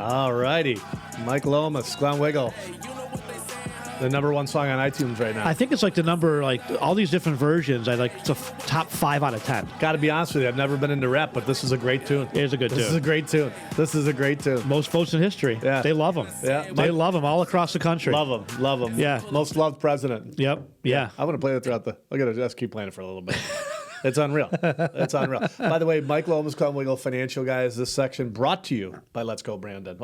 All righty. Mike Lomas, Glen Wiggle. The number one song on iTunes right now. I think it's like the number, like all these different versions. I like it's a top 5 out of 10. Got to be honest with you, I've never been into rap, but this is a great tune. It is a good tune. This is a great tune. This is a great tune. Most votes in history. Yeah. They love him. Yeah. They love him all across the country. Love him. Love him. Yeah. Most loved president. Yep. Yeah. I want to play it throughout the. Look at it. Just keep playing it for a little bit. It's unreal. It's unreal. By the way, Mike Lomas, Glen Wiggle, Financial Guys. This section brought to you by Let's Go Brandon.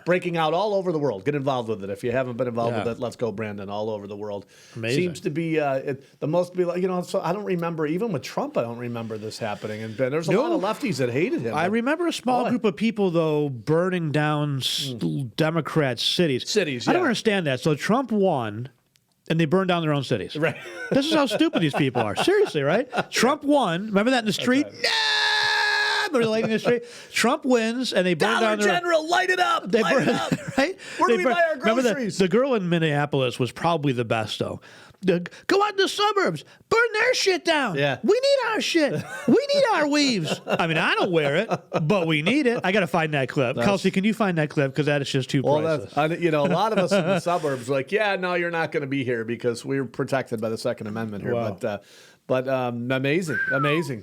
Breaking out all over the world. Get involved with it. If you haven't been involved with it, Let's Go Brandon all over the world. Amazing. Seems to be the most, so I don't remember, even with Trump, I don't remember this happening. And there's a lot of lefties that hated him. I remember a small group of people, though, burning down Democrat cities. Cities, I don't understand that. So Trump won. And they burned down their own cities. Right. This is how stupid these people are. Seriously, right? Trump won. Remember that in the street? Right. No! Remember the light in the street? Trump wins, and they burn down their... General, light it up! Light it up! Right? Where do we buy our groceries? Remember the girl in Minneapolis was probably the best, though. Go out in the suburbs. Burn their shit down. Yeah. We need our shit. We need our weaves. I mean, I don't wear it, but we need it. I got to find that clip. Kelsey, can you find that clip? Because that is just too priceless. A lot of us in the suburbs are like, yeah, no, you're not going to be here because we're protected by the Second Amendment here. Wow. But amazing,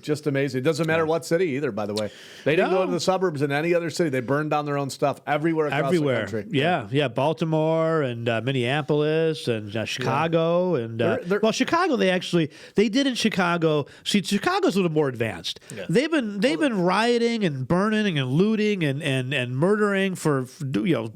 just amazing. It doesn't matter what city either, by the way. They didn't go to the suburbs in any other city. They burned down their own stuff everywhere across the country. Yeah. Baltimore and Minneapolis and Chicago and Chicago. They did in Chicago. See, Chicago's a little more advanced. Yeah. They've been rioting and burning and looting and murdering for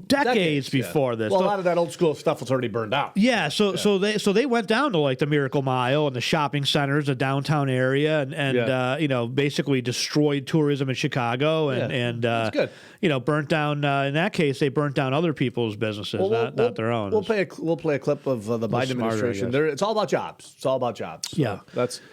decades before this. Well, a lot of that old school stuff was already burned out. Yeah. So they went down to like the Miracle Mile and the shopping centers, the downtown area, and basically destroyed tourism in Chicago and good. Burnt down. In that case, they burnt down other people's businesses, not their own. We'll play a clip of the Biden administration. It's all about jobs. It's all about jobs. So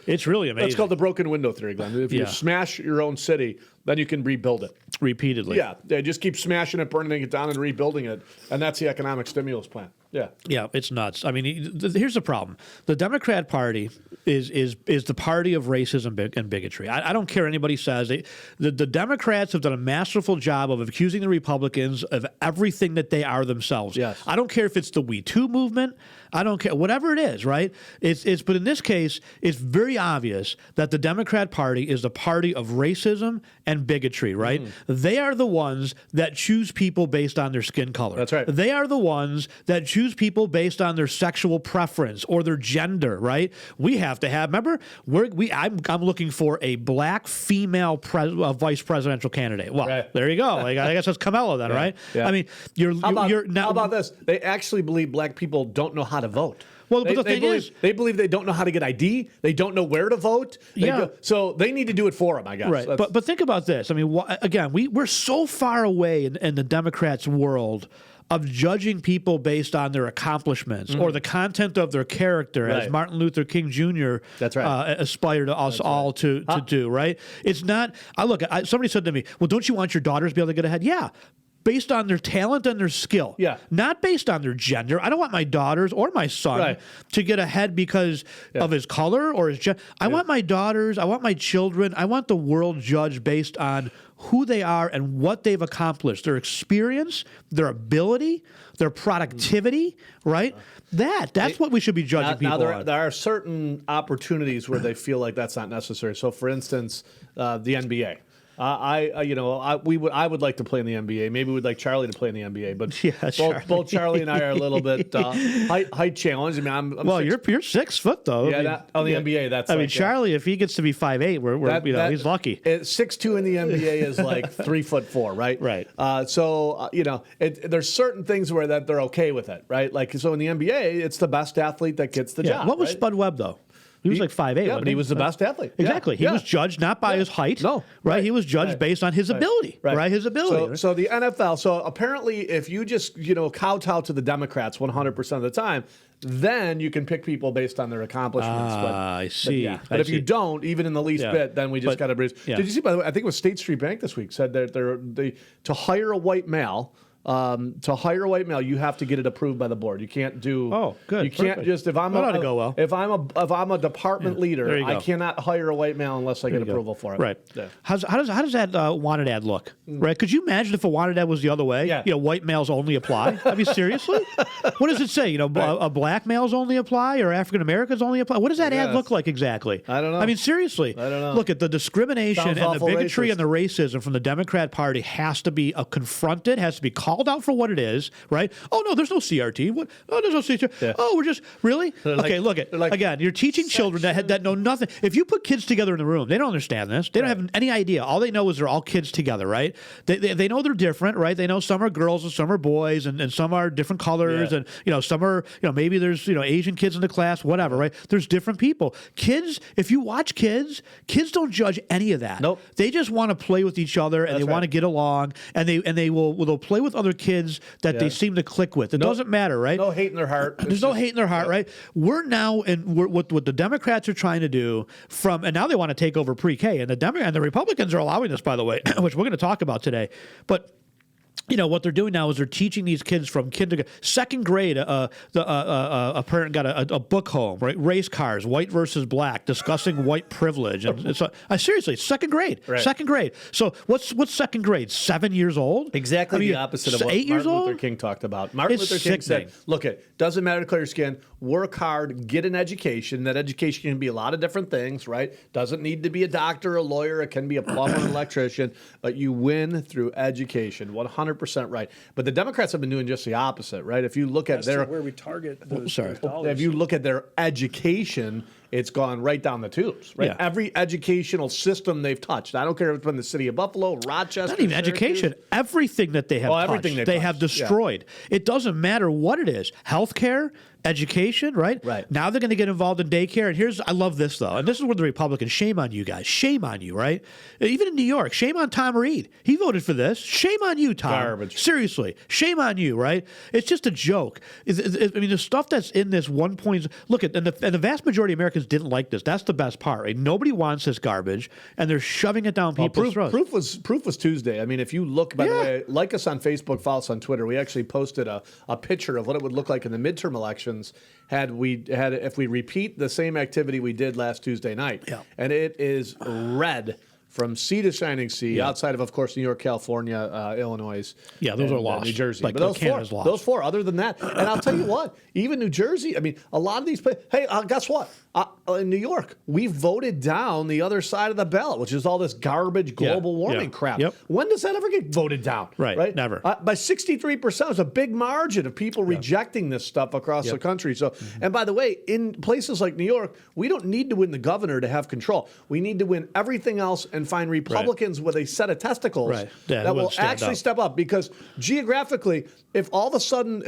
it's really amazing. That's called the broken window theory, Glenn. If you smash your own city, then you can rebuild it repeatedly. Yeah, they just keep smashing it, burning it down, and rebuilding it, and that's the economic stimulus plan. Yeah, it's nuts. I mean, here's the problem: the Democrat Party is the party of racism and bigotry. I don't care what anybody says. The Democrats have done a masterful job of accusing the Republicans of everything that they are themselves. Yes. I don't care if it's the We Too movement. I don't care, whatever it is, right? But in this case, it's very obvious that the Democrat Party is the party of racism and bigotry, right? They are the ones that choose people based on their skin color. That's right. They are the ones that choose people based on their sexual preference or their gender, right? We have to have, remember, I'm looking for a black female vice presidential candidate. Well, there you go. I guess that's Kamala then, right? Yeah. I mean, how about this? They actually believe black people don't know how to vote. Well, but the thing is, they believe they don't know how to get ID. They don't know where to vote. So they need to do it for them, I guess. Right. But think about this. I mean, again, we're so far away in the Democrats' world of judging people based on their accomplishments or the content of their character, as Martin Luther King Jr. Aspired us all to do. Right. It's not. Somebody said to me, "Well, don't you want your daughters to be able to get ahead?" Yeah. Based on their talent and their skill. Yeah. Not based on their gender. I don't want my daughters or my son to get ahead because of his color or his gender. I want my daughters, I want my children, I want the world judged based on who they are and what they've accomplished, their experience, their ability, their productivity, right? That's what we should be judging people on. There are certain opportunities where they feel like that's not necessary. So, for instance, the NBA. I would like to play in the NBA. Maybe we'd like Charlie to play in the NBA, but both Charlie and I are a little bit height challenged. I mean, you're 6 foot though. Yeah, on the NBA, that's. I mean, Charlie, if he gets to be 5'8", he's lucky. 6'2" in the NBA is like 3'4", right? Right. So there's certain things where that they're okay with it, right? Like so in the NBA, it's the best athlete that gets the job. What was Spud Webb though? He was like 5'8". Yeah, but he was the best athlete. Exactly. He was judged not by his height. No. Right? He was judged based on his ability. Right. His ability. So the NFL, so apparently if you just, kowtow to the Democrats 100% of the time, then you can pick people based on their accomplishments. I see. But if you don't, even in the least bit, then we just got to breeze. Did you see, by the way, I think it was State Street Bank this week said that they to hire a white male, to hire a white male, you have to get it approved by the board. You can't do. Oh, good. You can't Perfect. just if I'm That ought to go well. if I'm a department There leader, you I go. cannot hire a white male unless I get approval for it. Right. Yeah. How does that wanted ad look? Right? Could you imagine if a wanted ad was the other way? Yeah. White males only apply. I mean, seriously? What does it say? A black males only apply or African Americans only apply? What does that ad Yes. look like exactly? I don't know. I mean, seriously. I don't know. Look at the discrimination Sounds and the awful bigotry racist. and the racism from the Democrat Party has to be confronted, has to be called out for what it is, right? Oh no, there's no CRT. What? Oh, there's no CRT. Yeah. Oh, we're just really okay. like- Look at they're like, again. You're teaching children that know nothing. If you put kids together in the room, they don't understand this. They don't have any idea. All they know is they're all kids together, right? They know they're different, right? They know some are girls and some are boys, and some are different colors, Yeah. and some are maybe there's Asian kids in the class, whatever, right? There's different people. Kids, if you watch kids don't judge any of that. Nope. They just want to play with each other and That's they want to right. get along, and they'll play with other kids that they Yeah. seem to click with. It doesn't matter, right? No hate in their heart. There's no hate in their heart, right? We're now, and what the Democrats are trying to do and now they want to take over pre-K, and the Republicans are allowing this, by the way, which we're going to talk about today. But what they're doing now is they're teaching these kids from kindergarten, second grade. A parent got a book home, right? Race cars, white versus black, discussing white privilege, and it's seriously second grade. Right. Second grade. So what's second grade? 7 years old? Exactly I mean, the opposite of what 8 years Martin old? Luther King talked about. Martin It's Luther King sickening. said, look, it doesn't matter to color your skin, work hard, get an education. That education can be a lot of different things, right? Doesn't need to be a doctor, a lawyer, it can be a plumber, an electrician, but you win through education, 100% right. But the Democrats have been doing just the opposite, right? If you look at That's where we target those dollars. if you look at their education, it's gone right down the tubes, right? Yeah. Every educational system they've touched. I don't care if it's been the city of Buffalo, Rochester, Not even Syracuse. education. Everything that they have touched, everything they they've have touched, yeah. destroyed. It doesn't matter what it is. Healthcare, education, right? Right. Now they're going to get involved in daycare. And I love this, though. And this is where the Republicans, shame on you guys. Shame on you, right? Even in New York, shame on Tom Reed. He voted for this. Shame on you, Tom. Garbage. Seriously. Shame on you, right? It's just a joke. I mean, the stuff that's in this 1 point... Look, and the vast majority of Americans didn't like this. That's the best part, right? Nobody wants this garbage, and they're shoving it down people's throats. Proof was Tuesday. I mean, if you look, by the way, like us on Facebook, follow us on Twitter. We actually posted a picture of what it would look like in the midterm elections if we repeat the same activity we did last Tuesday night. Yeah. And it is red from sea to shining sea, outside of course, New York, California, Illinois. Yeah, those and, are lost. New Jersey. Like but Canada's lost. those four, other than that. And I'll tell you what, even New Jersey, I mean, a lot of these places, hey, guess what? In New York, we voted down the other side of the ballot, which is all this garbage global warming crap. Yep. When does that ever get voted down? Right, never. By 63%, it's a big margin of people rejecting this stuff across the country. So, and by the way, in places like New York, we don't need to win the governor to have control. We need to win everything else and find Republicans with a set of testicles that will actually step up. Because geographically, if all of a sudden,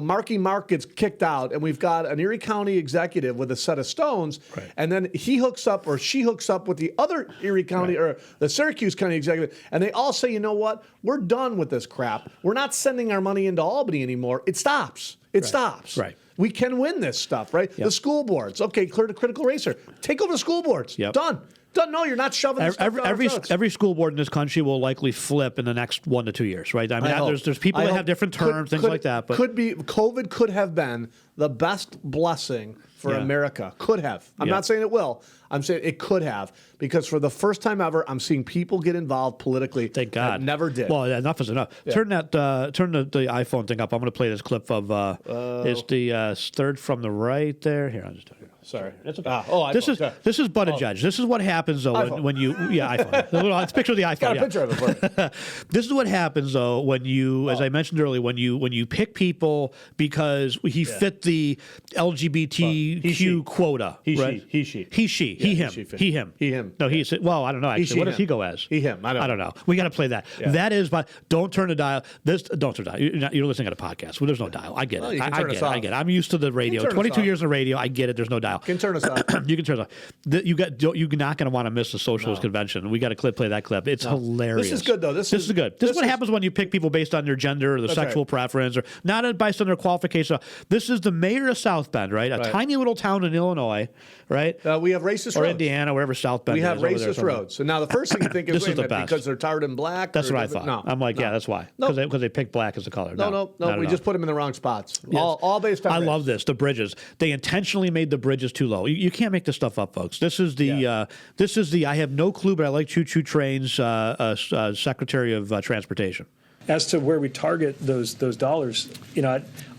Marky Mark gets kicked out and we've got an Erie County executive with a set of stones, and then he hooks up or she hooks up with the other Erie County or the Syracuse County executive, and they all say, you know what, we're done with this crap. We're not sending our money into Albany anymore. It stops. It stops. Right. We can win this stuff, right? The school boards. Okay, clear the critical race here. Take over the school boards. Done. No, you're not shoving this stuff down our throats. Every school board in this country will likely flip in the next 1 to 2 years, right? I mean, there's people that have different terms, things like that. But COVID could have been the best blessing for America. Could have. I'm not saying it will. I'm saying it could have, because for the first time ever, I'm seeing people get involved politically. Thank God. That never did. Well, enough is enough. Yeah. Turn the iPhone thing up. I'm going to play this clip of. It's the third from the right there. Here, I'll just tell you. Sorry. iPhone. This is butt judge. This is what happens though when you iPhone. It's a picture of the iPhone. Got a picture of it. For you. This is what happens though when you, as I mentioned earlier, when you pick people because he fit the LGBTQ quota. He, right? she. He, him. No, he said. Well, I don't know. Actually, what does he go as? He, him. I don't know. We got to play that. Yeah. That is, but don't turn the dial. Don't turn the dial. You're listening to a podcast. Well, there's no dial. I get it. I get it. I'm used to the radio. 22 years in the radio. I get it. There's no dial. Can turn us off. You can turn us off. You're not going to want to miss the socialist convention. We got to play that clip. It's hilarious. This is good, though. This is good. This is what happens when you pick people based on their gender or their sexual preference, or not based on their qualification. This is the mayor of South Bend, right? A tiny little town in Illinois, right? We have racist or roads. Indiana, wherever South Bend is. We have racist roads. And now the first thing you think is, This is the best. because they're tarred in black? That's what I thought. No. I'm like, yeah, that's why. Because they picked black as a color. No. We just put them in the wrong spots. Yes. All based on I race. love this. The bridges. They intentionally made the bridges too low. You can't make this stuff up, folks. This is the I have no clue, but I like choo-choo trains Secretary of Transportation. As to where we target those dollars,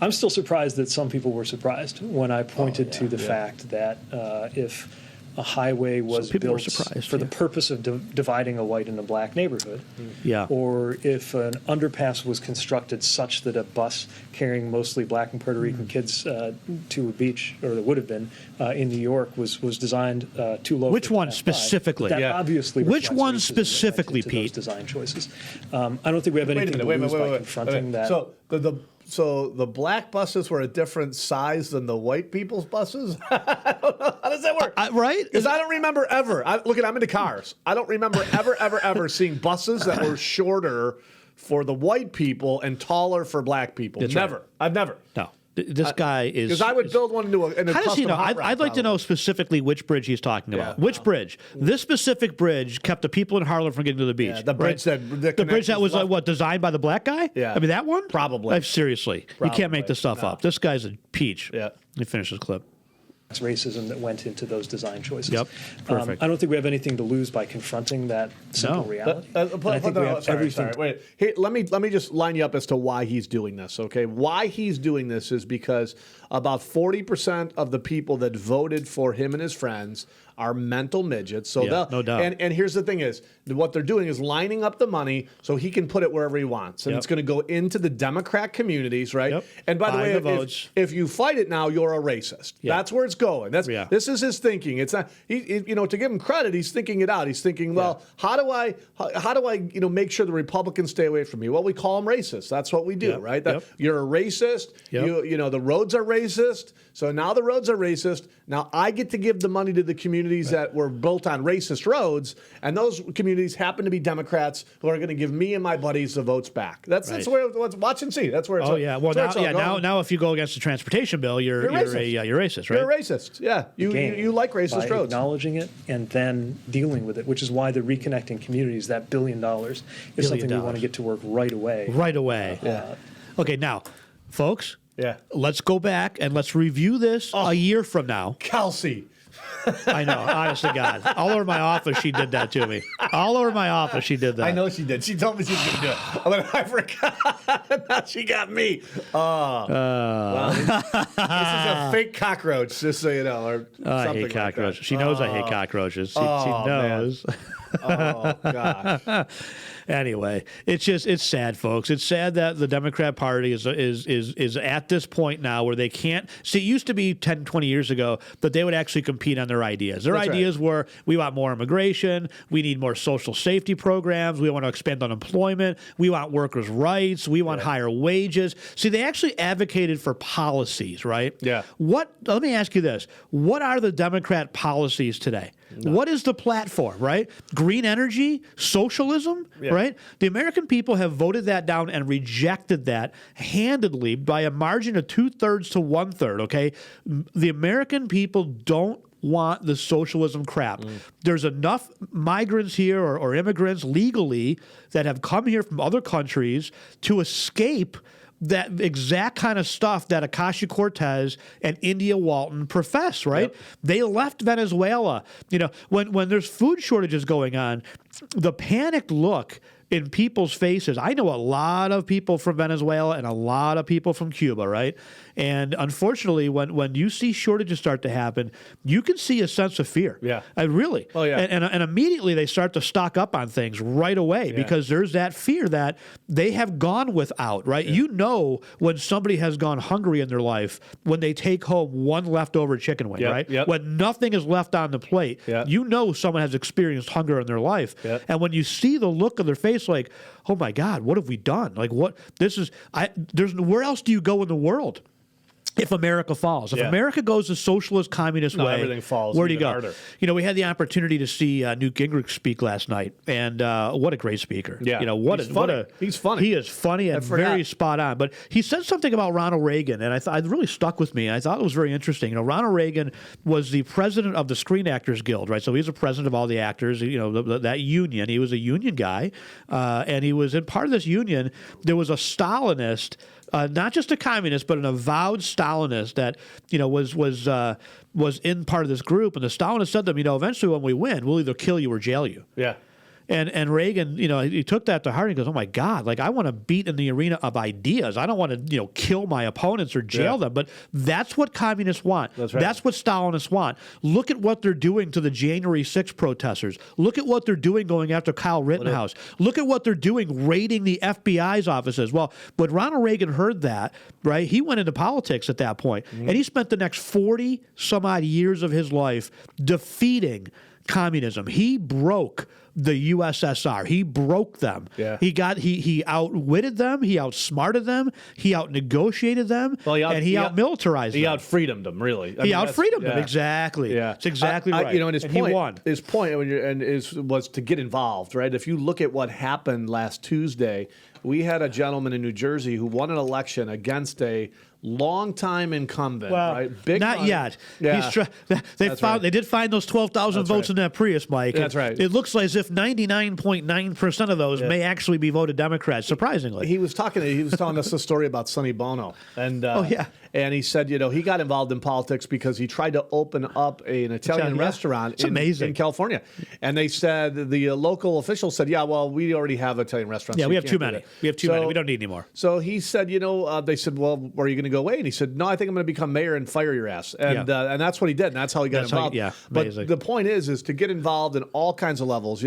I'm still surprised that some people were surprised when I pointed to the fact that if a highway was built for the purpose of dividing a white and a black neighborhood, or if an underpass was constructed such that a bus carrying mostly black and Puerto Rican kids to a beach, or there would have been in New York, was designed too low. Which one specifically? That obviously. Which one specifically, Pete? Those design choices. I don't think we have anything to lose by confronting that. So the black buses were a different size than the white people's buses? I don't know. How does that work? Right? Because I don't remember ever. I'm into cars. I don't remember ever seeing buses that were shorter for the white people and taller for black people. Never. Right. I've never. No. This guy is... Because I would build one into a how does he know? I'd like to know specifically which bridge he's talking about. Which bridge? This specific bridge kept the people in Harlem from getting to the beach. Yeah, the bridge that was designed by the black guy? Yeah. I mean, that one? Probably. Seriously. You can't make this stuff up. This guy's a peach. Yeah. Let me finish this clip. Racism that went into those design choices. Yep, perfect. I don't think we have anything to lose by confronting that simple reality. I think we have everything. Wait, here, let me just line you up as to why he's doing this. Okay, why he's doing this is because about 40% of the people that voted for him and his friends are mental midgets. So no doubt. And here's the thing is, what they're doing is lining up the money so he can put it wherever he wants. And it's going to go into the Democrat communities, right? Yep. And by the way, if you fight it now, you're a racist. That's where it's going. This is his thinking. It's not, to give him credit, he's thinking it out. He's thinking, well, how do I make sure the Republicans stay away from me? Well, we call them racists. That's what we do, right? You're a racist. The roads are racist. So now the roads are racist. Now I get to give the money to the communities that were built on racist roads, and those communities happen to be Democrats who are going to give me and my buddies the votes back. That's where watch and see. That's where it's. Oh yeah. Well now if you go against the transportation bill, you're racist. You're racist, right? You're a racist. Yeah. You like racist by roads. Acknowledging it and then dealing with it, which is why the reconnecting communities, that $1 billion, is something we want to get to work right away. Right away. Okay, now, folks. Yeah. Let's go back and let's review this a year from now. Kelsey. I know, honest to God. All over my office, she did that to me. All over my office, she did that. I know she did. She told me she was going to do it. But I forgot. Now she got me. Well, this is a fake cockroach, just so you know. I hate cockroaches. Like she knows I hate cockroaches. She knows. Oh, gosh. Anyway, it's sad, folks. It's sad that the Democrat Party is at this point now where they can't see. It used to be 10, 20 years ago that they would actually compete on their ideas. Their ideas were, we want more immigration, we need more social safety programs, we want to expand unemployment, we want workers' rights, we want higher wages. See, they actually advocated for policies, right? Yeah. Let me ask you this. What are the Democrat policies today? No. What is the platform, right? Green energy, socialism, right? The American people have voted that down and rejected that handedly by a margin of 2/3 to 1/3, okay? The American people don't want the socialism crap. There's enough migrants here or immigrants legally that have come here from other countries to escape that exact kind of stuff that Ocasio-Cortez and India Walton profess, right? They left Venezuela. When there's food shortages going on, the panicked look in people's faces. I know a lot of people from Venezuela and a lot of people from Cuba, right? And unfortunately, when you see shortages start to happen, you can see a sense of fear. Yeah. Really. Oh, yeah. And immediately they start to stock up on things right away because there's that fear that they have gone without, right? Yeah. You know when somebody has gone hungry in their life when they take home one leftover chicken wing, right? Yep. When nothing is left on the plate, you know someone has experienced hunger in their life. Yep. And when you see the look of their face like, oh my God, what have we done? Like where else do you go in the world? if America falls. If America goes the socialist, communist way, everything falls. Where do you go? Harder. We had the opportunity to see Newt Gingrich speak last night, and what a great speaker. Yeah, he's funny. He is funny and very spot on. But he said something about Ronald Reagan, and it really stuck with me. I thought it was very interesting. Ronald Reagan was the president of the Screen Actors Guild, right? So he's the president of all the actors. That union. He was a union guy, and he was in part of this union. There was a Stalinist. Not just a communist, but an avowed Stalinist that was in part of this group, and the Stalinist said to them, eventually when we win, we'll either kill you or jail you. Yeah. And Reagan, he took that to heart. And he goes, "Oh my God! Like I want to beat in the arena of ideas. I don't want to, kill my opponents or jail them. But that's what communists want. That's right. That's what Stalinists want. Look at what they're doing to the January 6th protesters. Look at what they're doing going after Kyle Rittenhouse. Look at what they're doing raiding the FBI's offices. Well, when Ronald Reagan heard that, right, he went into politics at that point, and he spent the next 40 some odd years of his life defeating communism. He broke the USSR. He broke them. Yeah. He outwitted them. He outsmarted them. He outnegotiated them. And he outmilitarized them. He outfreedomed them, really. He outfreedomed them. Exactly. Yeah. It's exactly right. And he won. His point was to get involved, right? If you look at what happened last Tuesday, we had a gentleman in New Jersey who won an election against a longtime incumbent, right? Not money. Yet. Yeah. They did find those 12,000 votes in that Prius, Mike. That's right. It looks as if 99.9% of those may actually be voted Democrats, surprisingly. He was telling us a story about Sonny Bono. And and he said, he got involved in politics because he tried to open up an Italian restaurant in California. And they said, the local officials said, we already have Italian restaurants. Yeah, so we have too many. We have too many. We don't need any more. So he said, they said, well, are you going to go away? And he said, no, I think I'm going to become mayor and fire your ass. And that's what he did. And that's how he got involved. But the point is to get involved in all kinds of levels,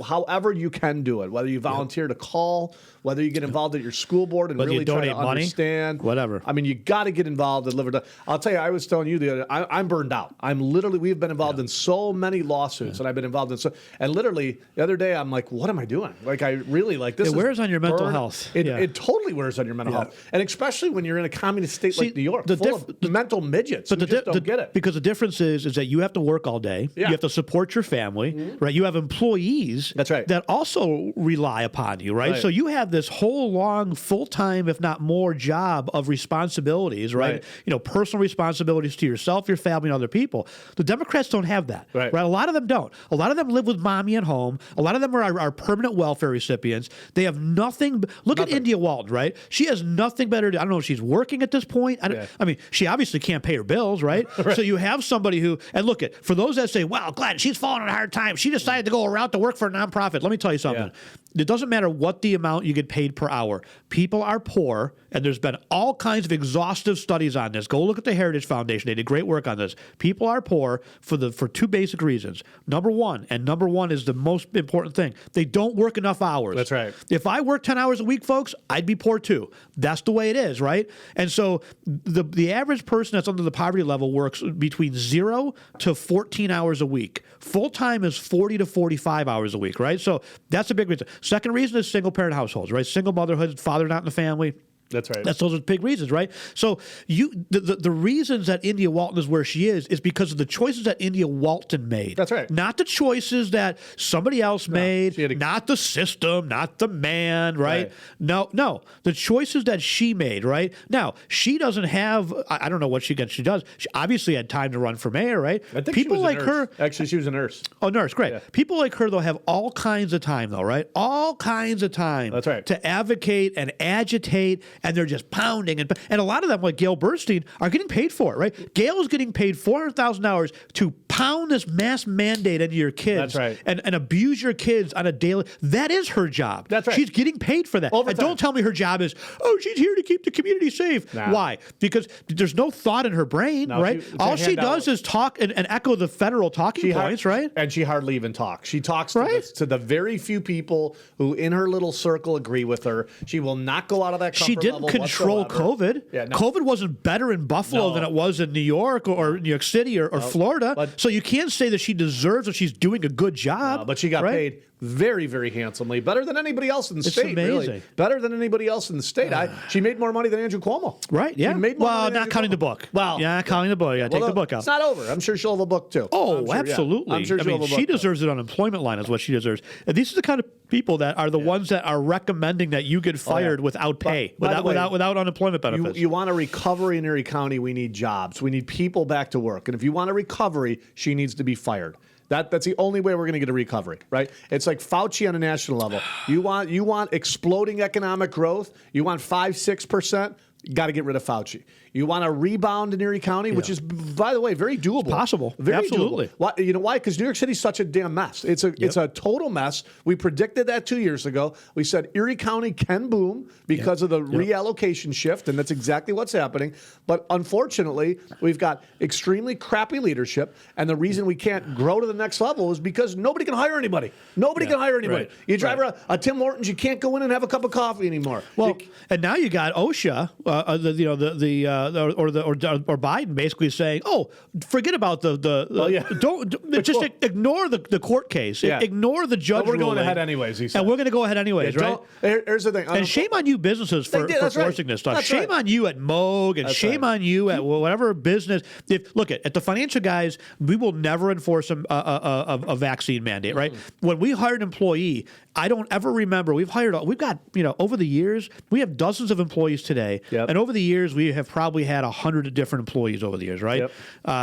however you can do it, whether you volunteer to call, whether you get involved at your school board and whether really try to understand. Whatever. I mean, you got to get involved and live it. I'll tell you, I was telling you I'm burned out. We've been involved in so many lawsuits, and I've been involved in and literally the other day I'm like, what am I doing? Like I really this. It wears on your mental health. It totally wears on your mental health, and especially when you're in a communist state like New York, full of mental midgets. But just don't get it. Because the difference is that you have to work all day. Yeah. You have to support your family, right? You have employees. That's right. That also rely upon you, right? So you have this whole long, full-time, if not more, job of responsibilities, right? Personal responsibilities to yourself, your family, and other people. The Democrats don't have that, right? A lot of them don't. A lot of them live with mommy at home. A lot of them are permanent welfare recipients. They have nothing. Look at India Walton, right? She has nothing better to. I don't know if she's working at this point. I mean, she obviously can't pay her bills, right? So you have somebody who, and look at, for those that say, well, Glenn, she's falling on a hard time. She decided to go around to work for a nonprofit. Let me tell you something. It doesn't matter what the amount you get paid per hour. People are poor, and there's been all kinds of exhaustive studies on this. Go look at the Heritage Foundation. They did great work on this. People are poor for two basic reasons. Number one is the most important thing. They don't work enough hours. That's right. If I work 10 hours a week, folks, I'd be poor too. That's the way it is, right? And so the average person that's under the poverty level works between 0 to 14 hours a week. Full-time is 40 to 45 hours a week, right? So that's a big reason. Second reason is single-parent households, right? Single motherhood, father not in the family. That's right. Those are big reasons, right? So the reasons that India Walton is where she is because of the choices that India Walton made. That's right. Not the choices that somebody else made, not the system, not the man, right? No. The choices that she made, right? Now, she doesn't have, I don't know what she does. She obviously had time to run for mayor, right? I think people like her. Actually, she was a nurse. Oh, nurse, great. Yeah. People like her, though, have all kinds of time, though, right? All kinds of time. That's right. To advocate and agitate. And they're just pounding. And a lot of them, like Gail Burstein, are getting paid for it, right? Gail is getting paid $400,000 to pound this mass mandate into your kids. That's right. And abuse your kids on a daily. That is her job. That's right. She's getting paid for that. Overtime. And don't tell me her job is, she's here to keep the community safe. Nah. Why? Because there's no thought in her brain, right? All she does is talk and echo the federal talking points, right? And she hardly even talks. She talks to the very few people who in her little circle agree with her. She will not go out of that comfort level. She didn't control COVID. Yeah, no. COVID wasn't better in Buffalo than it was in New York or New York City or Florida. So you can't say that she deserves or she's doing a good job. But she got paid very, very handsomely. Better than anybody else in the state. Amazing. Really. Better than anybody else in the state. She made more money than Andrew Cuomo. Right, yeah. Not counting the book. Well, not counting the book. Yeah, take the book out. It's not over. I'm sure she'll have a book, too. Oh, absolutely. I'm sure she'll have a book, she deserves an unemployment line is what she deserves. And these are the kind of people that are the ones that are recommending that you get fired without pay, without unemployment benefits. You want a recovery in Erie County, we need jobs. We need people back to work. And if you want a recovery, she needs to be fired. That's the only way we're going to get a recovery, right? It's like Fauci on a national level. You want exploding economic growth. You want 5-6%. You got to get rid of Fauci. You want a rebound in Erie County, which is, by the way, very doable. It's possible. Very Absolutely. doable. Why, you know why? Because New York City's such a damn mess. It's a total mess. We predicted that 2 years ago. We said Erie County can boom because of the reallocation shift, and that's exactly what's happening. But unfortunately, we've got extremely crappy leadership, and the reason we can't grow to the next level is because nobody can hire anybody. Nobody can hire anybody. Right. You drive a Tim Hortons, you can't go in and have a cup of coffee anymore. Well, and now you got OSHA, or Biden basically saying, "Oh, forget about don't just ignore the court case, ignore the judge." But we're going ahead anyways. He said. And we're going to go ahead anyways, right? Here's the thing. And shame on you, businesses, for forcing this stuff. Shame on you at Moog, and shame on you at whatever business. Look at the financial guys, we will never enforce a vaccine mandate, right? When we hired an employee, I don't ever remember. We've got over the years, we have dozens of employees today, and over the years we have probably had 100 different employees over the years, right?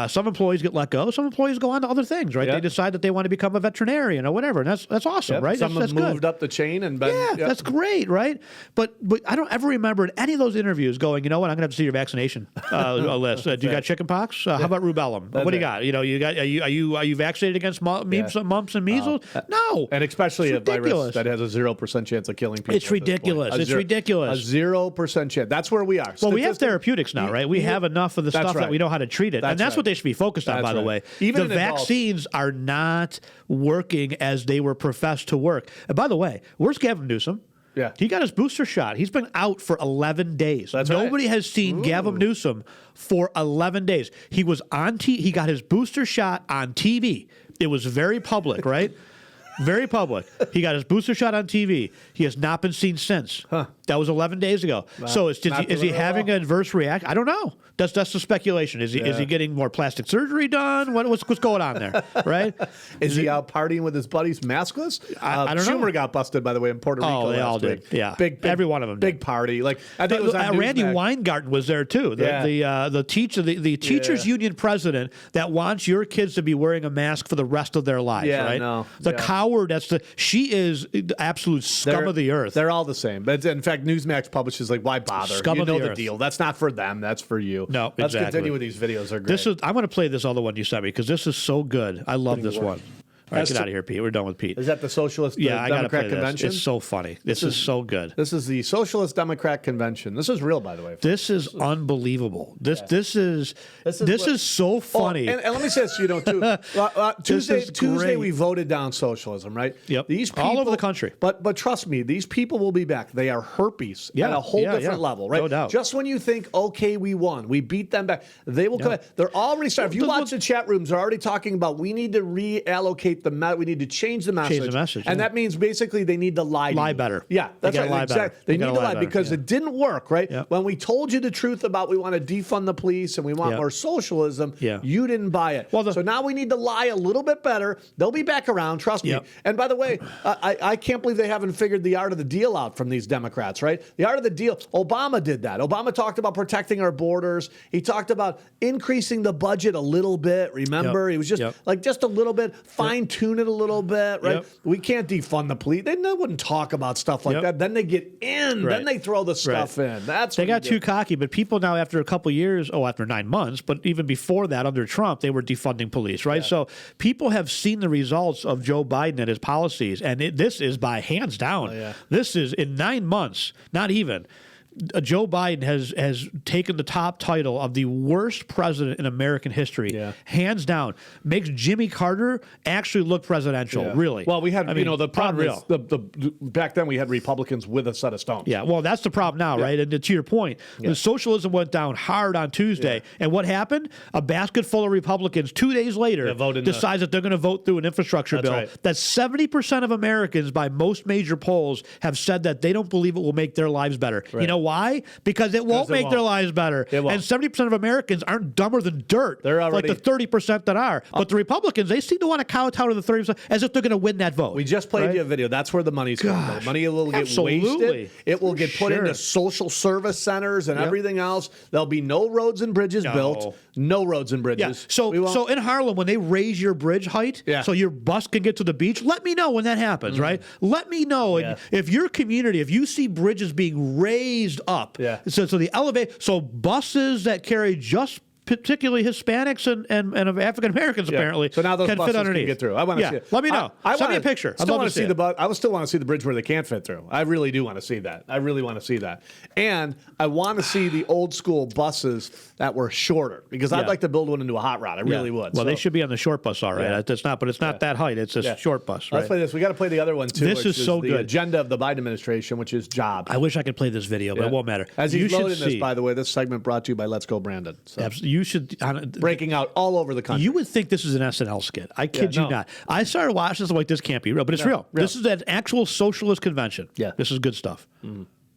Some employees get let go. Some employees go on to other things, right? They decide that they want to become a veterinarian or whatever, and that's awesome, right? Some have moved up the chain and been. That's great, right? But I don't ever remember in any of those interviews going, you know what? I'm going to have to see your vaccination list. Do you got chicken pox? How about rubellum? What do you got? Are you vaccinated against mumps and measles? No. And especially a virus that has a 0% chance of killing people. It's ridiculous. It's ridiculous. A 0% chance. That's where we are. Well, we have therapeutics now, right? We have enough of the stuff that we know how to treat it. And that's what they should be focused on, by the way. Even the vaccines are not working as they were professed to work. And by the way, where's Gavin Newsom? Yeah. He got his booster shot. He's been out for 11 days. Nobody has seen Gavin Newsom for 11 days. He was on he got his booster shot on TV. It was very public, right? Very public. He got his booster shot on TV. He has not been seen since. That was 11 days ago. So is he having an adverse reaction? I don't know. That's the speculation. Is he getting more plastic surgery done? What's going on there? Right? Is he out partying with his buddies maskless? I don't know. Schumer got busted, by the way, in Puerto Rico. Oh, they all did. Yeah, big every one of them. Big party. Like I think it was on Randy Weingarten was there too. The teachers union president that wants your kids to be wearing a mask for the rest of their lives. Right? No. The coward. She is the absolute scum of the earth. They're all the same. But in fact, Newsmax publishes like, why bother? Scum you of know the the earth. deal. That's not for them. That's for you. No, Let's exactly. continue with these videos. Are great. I'm going to play this other one you sent me because this is so good. I love this one. All right, get out of here, Pete. We're done with Pete. Is that the Socialist Democrat Convention? It's so funny. This is so good. This is the Socialist Democrat Convention. This is real, by the way. This is unbelievable. This is so funny. And let me say this, too. Tuesday we voted down socialism, right? Yep. These people, all over the country. But trust me, these people will be back. They are herpes at a whole different level, right? No doubt. Just when you think, okay, we won, we beat them back, they will come back. They're already starting. If you watch the chat rooms, they're already talking about we need to reallocate we need to change the message. And that means basically they need to lie. Lie better. Yeah, that's right. Exactly. They need to lie because it didn't work, right? Yep. When we told you the truth about we want to defund the police and we want more socialism, you didn't buy it. So now we need to lie a little bit better. They'll be back around, trust me. And by the way, I can't believe they haven't figured the art of the deal out from these Democrats, right? The art of the deal, Obama did that. Obama talked about protecting our borders. He talked about increasing the budget a little bit. Remember? He was just just a little bit, fine-tune it a little bit, right? We can't defund the police. They wouldn't talk about stuff like that. Then they get in. Then they throw the stuff in. They got too cocky. But people now, after a couple years, after 9 months, but even before that, under Trump, they were defunding police, right? So people have seen the results of Joe Biden and his policies, and this is by hands down. This is in 9 months, not even. Joe Biden has taken the top title of the worst president in American history, hands down. Makes Jimmy Carter actually look presidential, really. Well, we had, the problem is back then we had Republicans with a set of stones. Yeah, well, that's the problem now, right? And to your point, the socialism went down hard on Tuesday. And what happened? A basket full of Republicans 2 days later decides that they're going to vote through an infrastructure bill that 70% of Americans by most major polls have said that they don't believe it will make their lives better. You know why? Because it won't make their lives better. And 70% of Americans aren't dumber than dirt. They're already like the 30% that are. But the Republicans, they seem to want to kowtow to the 30% as if they're going to win that vote. We just played you a video. That's where the money's coming. The money will get wasted. It will get put into social service centers and everything else. There'll be no roads and bridges built. No roads and bridges. So in Harlem, when they raise your bridge height so your bus can get to the beach, let me know when that happens, right? Let me know. And if your community, if you see bridges being raised up, so the elevate, so buses that carry just particularly Hispanics and African Americans apparently. So now those can buses fit underneath. Can get through. I want to see it. Let me know. Send me a picture. I'd love to see it. I would still want to see the bridge where they can't fit through. I really do want to see that. I really want to see that. And I want to see the old school buses that were shorter because I'd like to build one into a hot rod. I really would. Well, they should be on the short bus, all right. It's not, but it's not that height. It's a short bus. Right? Let's play this. We got to play the other one too. This is so the good. Agenda of the Biden administration, which is jobs. I wish I could play this video, but it won't matter. As he's loading this, by the way, this segment brought to you by Let's Go Brandon. So. You should breaking out all over the country. You would think this is an SNL skit. I kid you not. I started watching this. I'm like, this can't be real, but it's real. This is an actual socialist convention. Yeah, this is good stuff.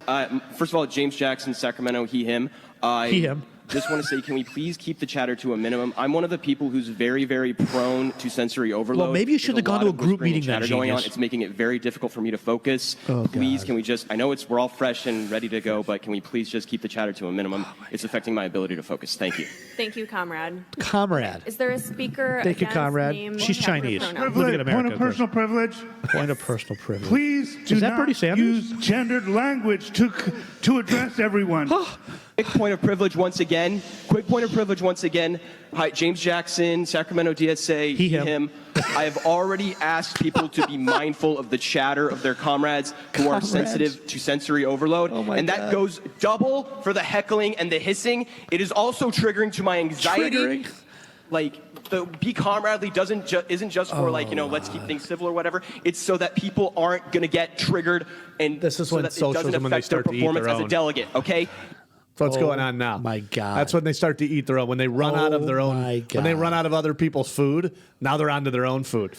First of all, James Jackson, Sacramento, he, him. He, him. Just want to say, can we please keep the chatter to a minimum? I'm one of the people who's very, very prone to sensory overload. Well, maybe you shouldn't have gone to a group meeting then, going on. It's making it very difficult for me to focus. Please, can we just, I know we're all fresh and ready to go, but can we please just keep the chatter to a minimum? It's affecting my ability to focus. Thank you. Thank you, comrade. Comrade. Is there a speaker? Thank you, comrade. She's Chinese. Point of personal privilege. Point of personal privilege. Please do not use gendered language to address everyone. Quick point of privilege once again. Hi, James Jackson, Sacramento DSA, he, him. I have already asked people to be mindful of the chatter of their comrades who are sensitive to sensory overload. And that goes double for the heckling and the hissing. It is also triggering to my anxiety. Like, the be comradely isn't just for let's keep things civil or whatever. It's so that people aren't going to get triggered and this is so when that it doesn't affect their performance as a delegate, okay? So what's going on now? My God. That's when they start to eat their own. When they run out of their own. When they run out of other people's food, now they're onto their own food.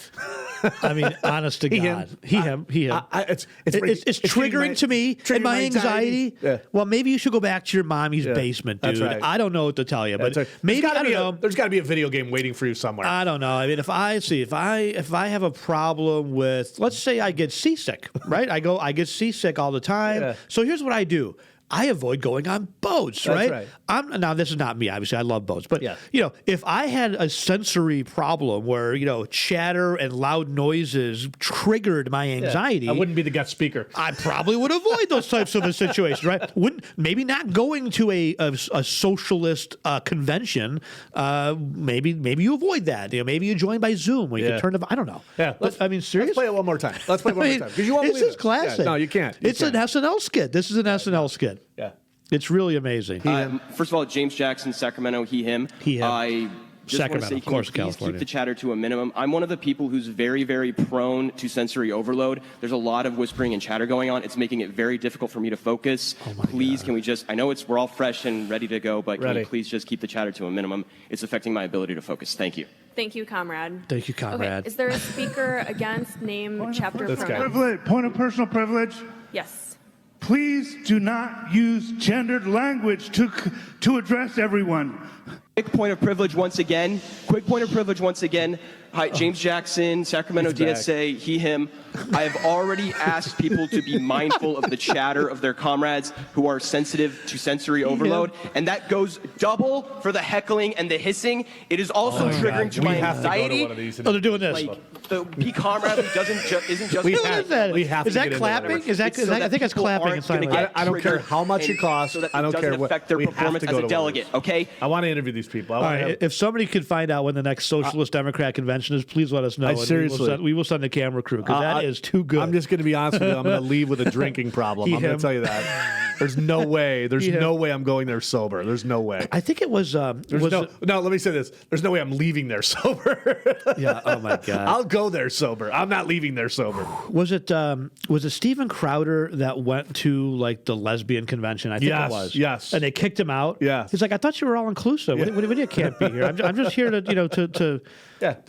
I mean, honest to God. He, him. It's triggering to me and my anxiety. Yeah. Well, maybe you should go back to your mommy's basement, dude. That's right. I don't know what to tell you, but maybe I don't know. There's got to be a video game waiting for you somewhere. I don't know. I mean, if I have a problem with, let's say I get seasick, right? I get seasick all the time. Yeah. So here's what I do. I avoid going on boats, right? Now, this is not me, obviously. I love boats. But, if I had a sensory problem where, chatter and loud noises triggered my anxiety. I wouldn't be the guest speaker. I probably would avoid those types of situations, right? Maybe not going to a socialist convention. Maybe you avoid that. Maybe you join by Zoom where you can turn I don't know. Yeah. Seriously? Let's play it one more time. Because you won't believe this is classic. Yeah, no, you can't. It's an SNL skit. This is an SNL skit. Yeah. It's really amazing. First of all, James Jackson, Sacramento, he, him. I just want to say, can we please keep the chatter to a minimum? I'm one of the people who's very, very prone to sensory overload. There's a lot of whispering and chatter going on. It's making it very difficult for me to focus. Please, can we just, I know we're all fresh and ready to go, but can we please just keep the chatter to a minimum? It's affecting my ability to focus. Thank you. Thank you, comrade. Thank you, comrade. Okay. Is there a speaker against name, chapter, pronoun? Point of personal privilege. Yes. Please do not use gendered language to address everyone. Quick point of privilege once again. Hi, James Jackson, Sacramento DSA, he, him. I have already asked people to be mindful of the chatter of their comrades who are sensitive to sensory overload. And that goes double for the heckling and the hissing. It is also triggering to my anxiety. They're doing this. The be comradely isn't just. We have is that clapping? I think it's clapping. I don't care how much it costs. I don't care what. Affect their performance as a delegate. Okay. I want to interview these people. All right. If somebody could find out when the next Socialist Democrat convention is, please let us know. Seriously, we will send a camera crew because that is too good. I'm just going to be honest with you. I'm going to leave with a drinking problem. I'm going to tell you that. There's no way. There's no way I'm going there sober. There's no way. I think it was. No, let me say this. There's no way I'm leaving there sober. Yeah. Oh my God. I'll go there sober. I'm not leaving there sober. Was it Steven Crowder that went to like the lesbian convention? I think it was. Yes. And they kicked him out. Yeah. He's like, I thought you were all inclusive. What do you can't be here? I'm just here to to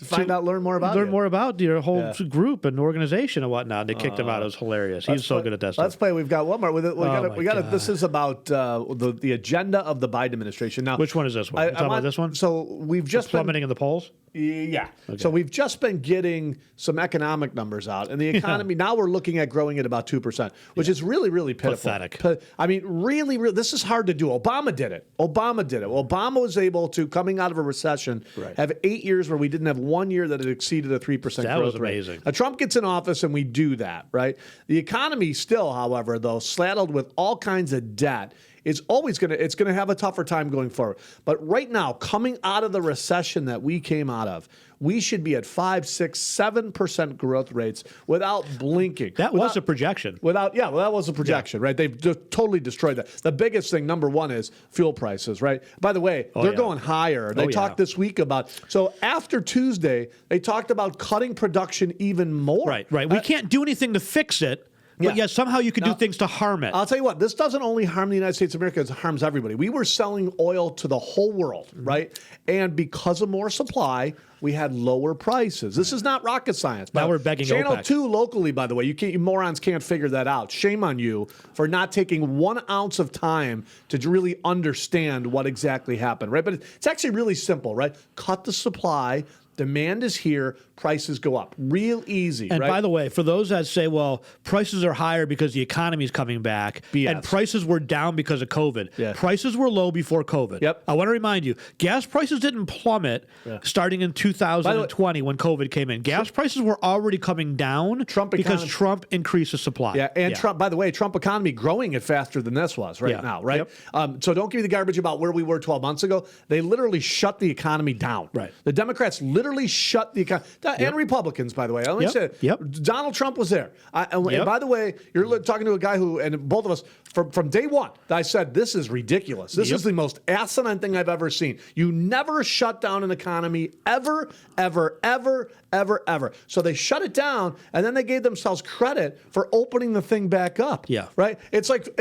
find out, learn more about your whole group and organization and whatnot. And they kicked him out. It was hilarious. He's so good at that stuff. Let's play. We've got one more. We got. This is about the agenda of the Biden administration. Now, which one is this one? Talking about this one? So we've just plummeting in the polls. Yeah. Okay. So we've just been getting some economic numbers out, and the economy now we're looking at growing at about 2%, which is really, really pitiful. Pathetic. I mean, really, this is hard to do. Obama did it. Obama was able to, coming out of a recession, have 8 years where we didn't have 1 year that it exceeded a 3% growth rate. That was amazing. Now, Trump gets in office, and we do that, right? The economy still, however, though, saddled with all kinds of debt, it's going to have a tougher time going forward. But right now, coming out of the recession that we came out of, we should be at 5, 6, 7% growth rates without blinking. That was a projection. That was a projection, right? They've totally destroyed that. The biggest thing, number one, is fuel prices, right? By the way, they're going higher. They talked this week about, so after Tuesday, they talked about cutting production even more. Right. We can't do anything to fix it. But yet somehow you can do things to harm it. I'll tell you what, this doesn't only harm the United States of America, it harms everybody. We were selling oil to the whole world, right? And because of more supply, we had lower prices. This is not rocket science. Now we're begging Channel OPEC. 2 locally, by the way, you morons can't figure that out. Shame on you for not taking 1 ounce of time to really understand what exactly happened, right? But it's actually really simple, right? Cut the supply. Demand is here, prices go up. Real easy, and right? by the way, for those that say, well, prices are higher because the economy is coming back, BS. and prices were down because of COVID. Yeah. Prices were low before COVID. Yep. I want to remind you, gas prices didn't plummet starting in 2020 when COVID came in. Gas prices were already coming down because Trump increased the supply. Yeah, and Trump, by the way, Trump economy growing it faster than this was now, right? Yep. So don't give me the garbage about where we were 12 months ago. They literally shut the economy down. Right. The Democrats literally shut the economy. And Republicans, by the way. Let me say it. Donald Trump was there. And by the way, you're talking to a guy who, and both of us, from day one, I said, this is ridiculous. This is the most asinine thing I've ever seen. You never shut down an economy ever, ever, ever, ever, ever. So they shut it down, and then they gave themselves credit for opening the thing back up. Yeah. Right? It's like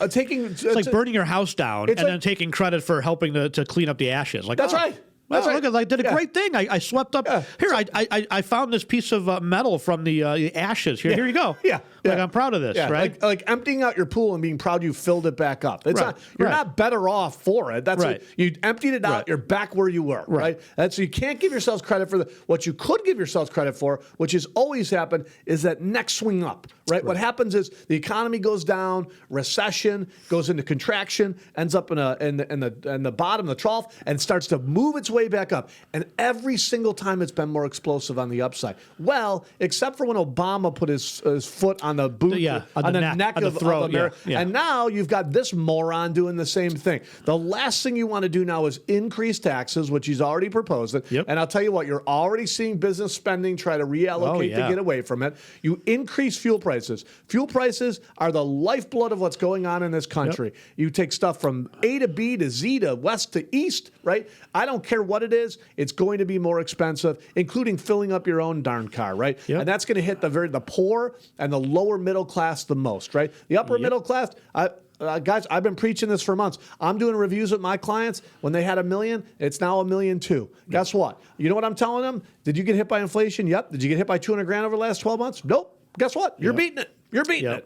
taking... It's like burning your house down and then taking credit for helping to clean up the ashes. Like, that's right. Well, look, I did a great thing. I swept up. Here, I found this piece of metal from the ashes. Here you go. Like, I'm proud of this, right? Like emptying out your pool and being proud you filled it back up. It's not, you're not better off for it. That's you emptied it out. You're back where you were, right? And so you can't give yourselves credit for what you could give yourselves credit for, which has always happened, is that next swing up, right? What happens is the economy goes down, recession goes into contraction, ends up in the bottom, the trough, and starts to move its way back up. And every single time it's been more explosive on the upside. Well, except for when Obama put his foot on the boot, on the neck of America. And now you've got this moron doing the same thing. The last thing you want to do now is increase taxes, which he's already proposed. And I'll tell you what, you're already seeing business spending try to reallocate to get away from it. You increase fuel prices. Fuel prices are the lifeblood of what's going on in this country. You take stuff from A to B to Z to west to east, right? I don't care what it is, it's going to be more expensive, including filling up your own darn car, right? And that's going to hit the poor and the lower middle class the most, right? The upper middle class, guys, I've been preaching this for months. I'm doing reviews with my clients. When they had $1 million, it's now $1.2 million. Guess what? You know what I'm telling them? Did you get hit by inflation? Yep. Did you get hit by $200,000 over the last 12 months? Nope. Guess what? You're beating it. You're beating it.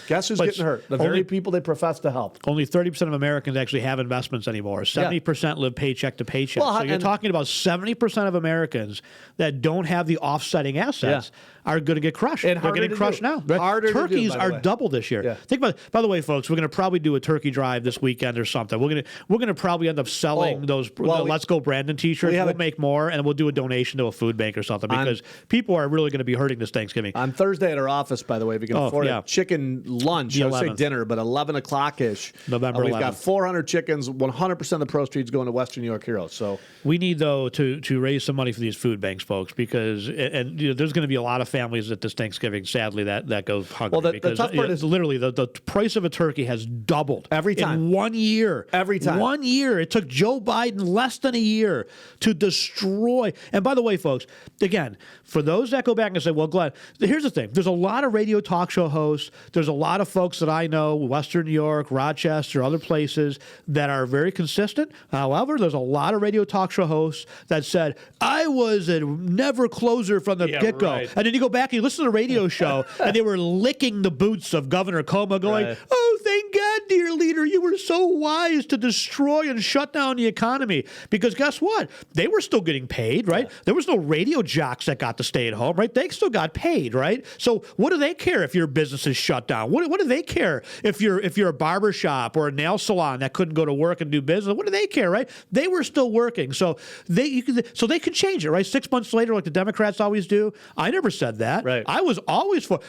Guess who's getting hurt? The very people they profess to help. Only 30% of Americans actually have investments anymore. 70% live paycheck to paycheck. So you're talking about 70% of Americans that don't have the offsetting assets are going to get crushed. And they're getting crushed now. Turkeys are double this year. Think about it. By the way, folks, we're going to probably do a turkey drive this weekend or something. We're going to probably end up selling those Let's Go Brandon t-shirts. We'll make more, and we'll do a donation to a food bank or something because people are really going to be hurting this Thanksgiving. On Thursday at our office, by the way, if you can for a chicken lunch. I would say dinner, but 11 o'clock-ish. November 11th. We've got 400 chickens. 100% of the proceeds going to Western New York Heroes. So we need, though, to raise some money for these food banks, folks, because there's going to be a lot of families at this Thanksgiving, sadly, that go hungry. Well, the because tough part is literally the price of a turkey has doubled every time in 1 year. Every time. 1 year. It took Joe Biden less than a year to destroy. And by the way, folks, again, for those that go back and say, well, Glenn, here's the thing. There's a lot of radio talk show hosts. There's a lot of folks that I know, Western New York, Rochester, other places, that are very consistent. However, there's a lot of radio talk show hosts that said, I was a never closer from the get-go. Right. And then you go back and you listen to the radio show, and they were licking the boots of Governor Cuomo going, oh, thank God, dear leader, you were so wise to destroy and shut down the economy. Because guess what? They were still getting paid, right? There was no radio jocks that got to stay at home, right? They still got paid, right? So what do they care if your business is shut down? What do they care if you're a barber shop or a nail salon that couldn't go to work and do business? What do they care, right? They were still working. So they could change it, right? 6 months later, like the Democrats always do. I never said that. Right. I was always for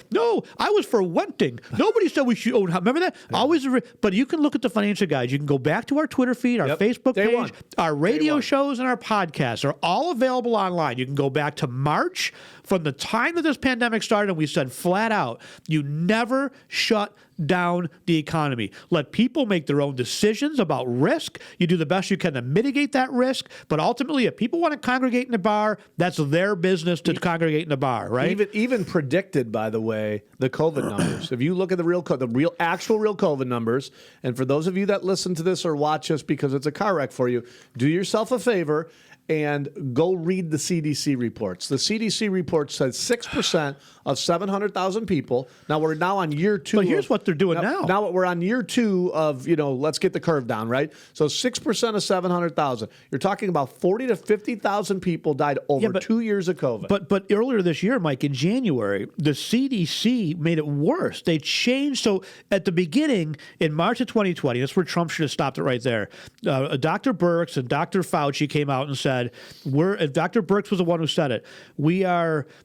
Wenting. Nobody said we should. Remember that? Always. But you can look at the financial guides. You can go back to our Twitter feed, our Facebook page, our radio shows, and our podcasts are all available online. You can go back to March from the time that this pandemic started, and we said flat out, you never shut down the economy. Let people make their own decisions about risk. You do the best you can to mitigate that risk, but ultimately, if people want to congregate in a bar, that's their business to congregate in a bar, right? Even predicted, by the way, the COVID numbers. If you look at the actual real COVID numbers, and for those of you that listen to this or watch us because it's a car wreck for you, do yourself a favor and go read the CDC reports. The CDC report says 6% of 700,000 people. Now we're on year 2. But here's what they're doing now. Now we're on year 2 of, let's get the curve down, right? So 6% of 700,000. You're talking about 40 to 50,000 people died over 2 years of COVID. But earlier this year, Mike, in January, the CDC made it worse. They changed. So at the beginning, in March of 2020, that's where Trump should have stopped it right there. Dr. Birx and Dr. Fauci came out and said, Dr. Birx was the one who said it.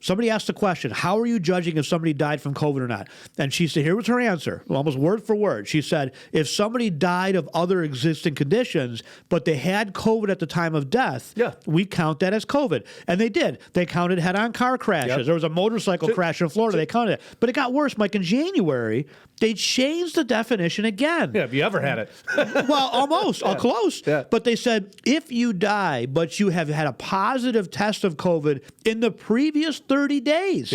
Somebody asked the question, how are you judging if somebody died from COVID or not? And she said, here was her answer, almost word for word. She said, if somebody died of other existing conditions, but they had COVID at the time of death, we count that as COVID. And they did. They counted head-on car crashes. There was a motorcycle crash in Florida. They counted it. But it got worse, Mike. In January, they changed the definition again. Yeah, have you ever had it? Well, almost, close. Yeah. But they said, if you die, but you have had a positive test of COVID in the previous 30 days,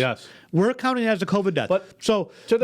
we're counting it as a COVID death. But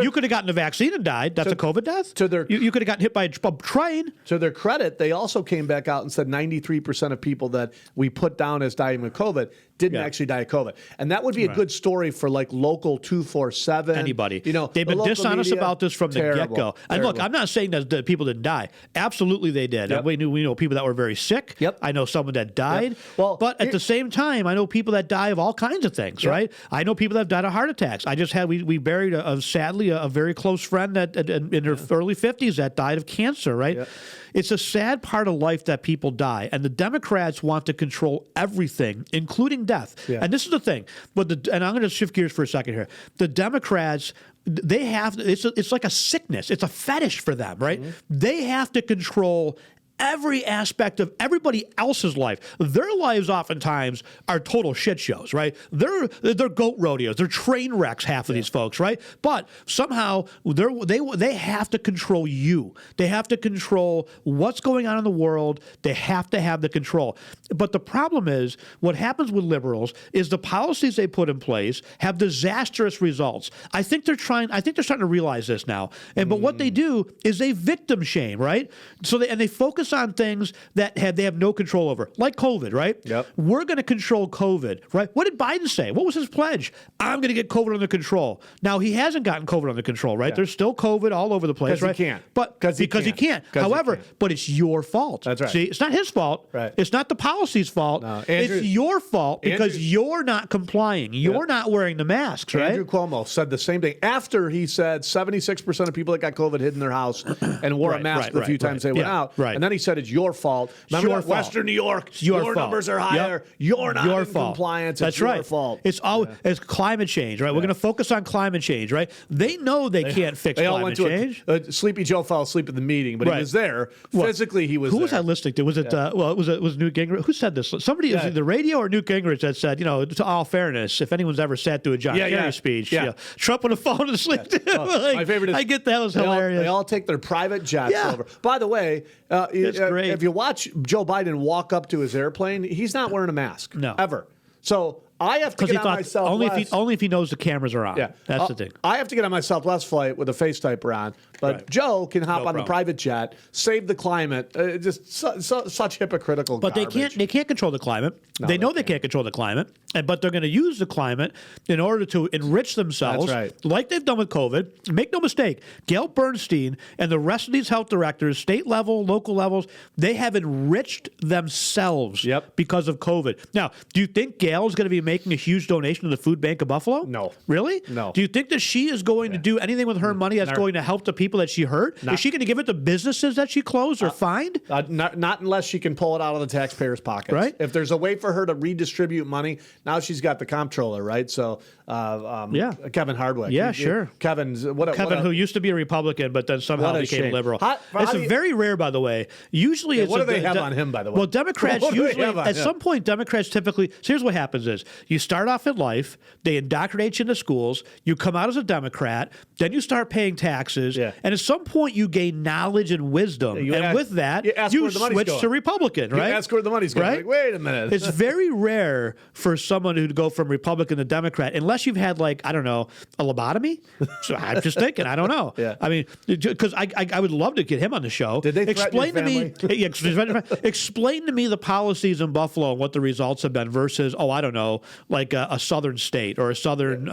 you could have gotten a vaccine and died. That's a COVID death? You could have gotten hit by a train. To their credit, they also came back out and said 93% of people that we put down as dying with COVID didn't actually die of COVID. And that would be a good story for like local 247. Anybody. They've been dishonest about this from the get-go. And look, I'm not saying that people didn't die. Absolutely they did. We know people that were very sick. I know someone that died. Well, but at the same time, I know people that die of all kinds of things, right? I know people that have died of heart attacks. I just had, we buried sadly a very close friend that in her early 50s that died of cancer, right? It's a sad part of life that people die, and the Democrats want to control everything, including death. And this is the thing. And I'm going to shift gears for a second here. The Democrats, they have it's like a sickness. It's a fetish for them, right? They have to control every aspect of everybody else's life. Their lives oftentimes are total shit shows, right? They're goat rodeos. They're train wrecks, half of these folks, right? But somehow they have to control you. They have to control what's going on in the world. They have to have the control. But the problem is, what happens with liberals is the policies they put in place have disastrous results. I think they're starting to realize this now. But what they do is they victim shame, right? So they focus on things that they have no control over, like COVID, right? We're going to control COVID, right? What did Biden say? What was his pledge? I'm going to get COVID under control. Now, he hasn't gotten COVID under control, right? There's still COVID all over the place, right? He can't. Because he can't. However, but it's your fault. That's right. See, it's not his fault. Right. It's not the policy's fault. No, it's your fault because you're not complying. You're not wearing the masks, right? Andrew Cuomo said the same thing after he said 76% of people that got COVID hid in their house and wore a mask the few times they went out. And then he said it's your fault. Remember your that? fault. Western New York, Your your fault. numbers are higher. Yep. You're not Your in fault. compliance. That's it's your right. fault. It's all it's climate change, right? We're going to focus on climate change, right? They know they can't fix They all climate went change. to Sleepy Joe fell asleep at the meeting, but he was there. Physically, he was Who there. was I listening to? Was it, was Newt Gingrich? Who said this? Somebody, was it the radio or Newt Gingrich that said, to all fairness, if anyone's ever sat through a John Kerry speech, Trump would have fallen asleep. My favorite is, I get that was hilarious. They all take their private jets over. By the way, it's great. if you watch Joe Biden walk up to his airplane, he's not wearing a mask. No. Ever. So I have to get on my Southwest. only if he knows the cameras are on. Yeah, That's the thing. I have to get on my Southwest flight with a face diaper on, but Joe can hop on the private jet, save the climate. Just such hypocritical. But garbage. they can't control the climate. No, they know they can't control the climate, but they're going to use the climate in order to enrich themselves. That's right. Like they've done with COVID. Make no mistake, Gail Bernstein and the rest of these health directors, state level, local levels, they have enriched themselves because of COVID. Now, do you think Gail is going to be making a huge donation to the food bank of Buffalo? No. Really? No. Do you think that she is going to do anything with her money that's going to help the people that she hurt? Is she going to give it to businesses that she closed or fined? Not unless she can pull it out of the taxpayers' pockets. Right. If there's a way for her to redistribute money, now she's got the comptroller, right? So, Kevin Hardwick. Yeah, sure. Kevin, who used to be a Republican, but then somehow became shame. liberal. How It's do you- very rare, by the way. Usually, it's what do they have on him, by the way? Well, Democrats What do they usually, have on at him? some point, Democrats typically. So here's what happens: is you start off in life, they indoctrinate you into schools, you come out as a Democrat, then you start paying taxes, and at some point you gain knowledge and wisdom, and with that, you switch to Republican, right? You ask where the money's going. Right? Like, wait a minute. It's very rare for someone who to go from Republican to Democrat, unless you've had I don't know, a lobotomy. So I'm just thinking, I don't know. Yeah. I mean, because I would love to get him on the show. Did they explain to threaten me? Explain to me the policies in Buffalo and what the results have been versus, I don't know, like a southern state or a southern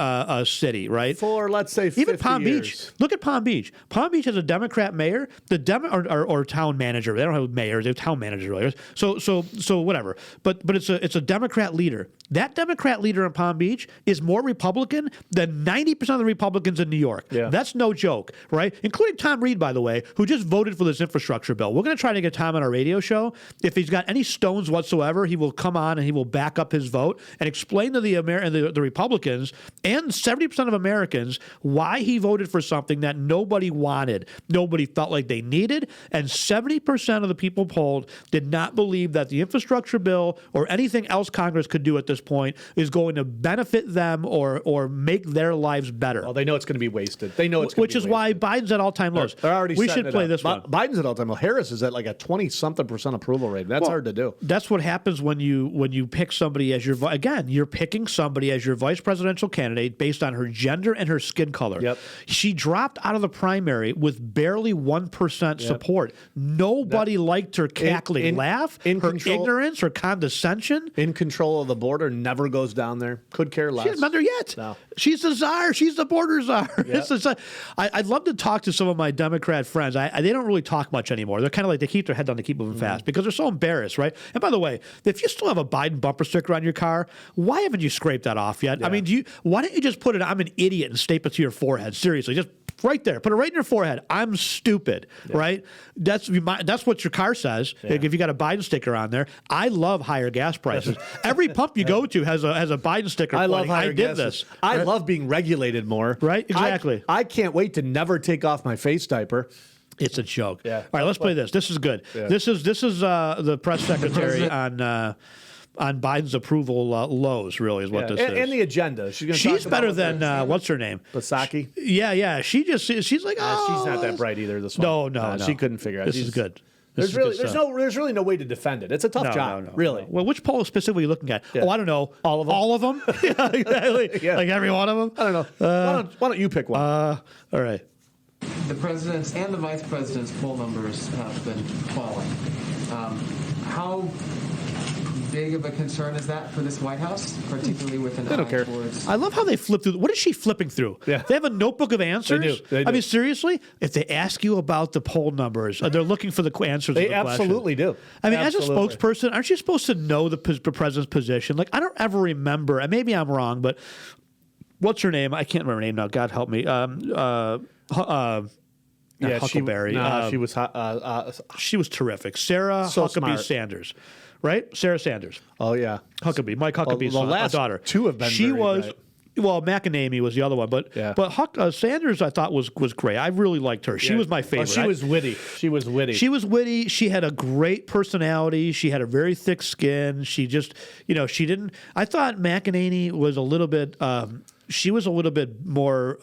city, right? For let's say 50 even Palm years. Beach. Look at Palm Beach. Palm Beach has a Democrat mayor, or town manager. They don't have mayors; they have town managers. Really. So whatever. But it's a Democrat leader. That Democrat leader in Palm Beach is more Republican than 90% of the Republicans in New York. Yeah. That's no joke, right? Including Tom Reed, by the way, who just voted for this infrastructure bill. We're going to try to get Tom on our radio show. If he's got any stones whatsoever, he will come on and he will back up his vote and explain to the Republicans and 70% of Americans why he voted for something that nobody wanted, nobody felt like they needed, and 70% of the people polled did not believe that the infrastructure bill or anything else Congress could do at this point is going to benefit them or make their lives better. Well, they know it's going to be wasted. They know it's going to be wasted. Which is why Biden's at all-time lows. They're already we should play this one. Biden's at all-time low. Harris is at like a 20-something% approval rate. That's hard to do. That's what happens when you pick somebody as your you're picking somebody as your vice presidential candidate based on her gender and her skin color. Yep. She dropped out of the primary with barely 1% support. Nobody liked her cackling laugh, her ignorance, her condescension. In control of the border, never goes down there. Could care less. She hasn't been there yet. No. She's the czar. She's the border czar. Yep. I'd love to talk to some of my Democrat friends. They don't really talk much anymore. They're kind of like they keep their head down to keep moving fast because they're so embarrassed, right? And by the way, if you still have a Biden bumper sticker on your car, why haven't you scraped that off yet? Yeah. I mean, why don't you just put it, I'm an idiot, and staple it to your forehead? Seriously, just right there. Put it right in your forehead. I'm stupid, right? That's what your car says. Yeah. Like if you got a Biden sticker on there. I love higher gas prices. Every pump you go to has a Biden sticker. I love higher I did gases. this. I love being regulated more. Right? Exactly. I can't wait to never take off my face diaper. It's a joke. Yeah. All right, let's play this. This is good. Yeah. This is the press secretary on Biden's approval lows. Really, is what this is. And the agenda. She's better than what's her name? Basaki. Yeah. She's like, she's not that bright either. This one. No. She couldn't figure it out. This is good. There's really no way to defend it. It's a tough job. Really. No. Well, which poll specifically are you looking at? Yeah. Oh, I don't know. All of them. All of them. Yeah, exactly. Yeah. Like every one of them. I don't know. Why don't you pick one? All right. The president's and the vice president's poll numbers have been falling. How big of a concern is that for this White House, particularly with an eye towards... I love how they flip through. What is she flipping through? Yeah. They have a notebook of answers? They do. I mean, seriously? If they ask you about the poll numbers, they're looking for the answers They to the question. absolutely do. I mean, Absolutely. as a spokesperson, aren't you supposed to know the president's position? Like, I don't ever remember, and maybe I'm wrong, but what's her name? I can't remember her name now. God help me. Huckleberry. She was she was terrific. Sarah So Huckabee smart. Sanders, right? Sarah Sanders. Oh yeah, Mike Huckabee's the last daughter. two have been She very was. great. Well, McEnany was the other one, but Sanders I thought was great. I really liked her. She was my favorite. She was witty. She was witty. She was witty. She had a great personality. She had a very thick skin. She just, she didn't. I thought McEnany was a little bit. She was a little bit more.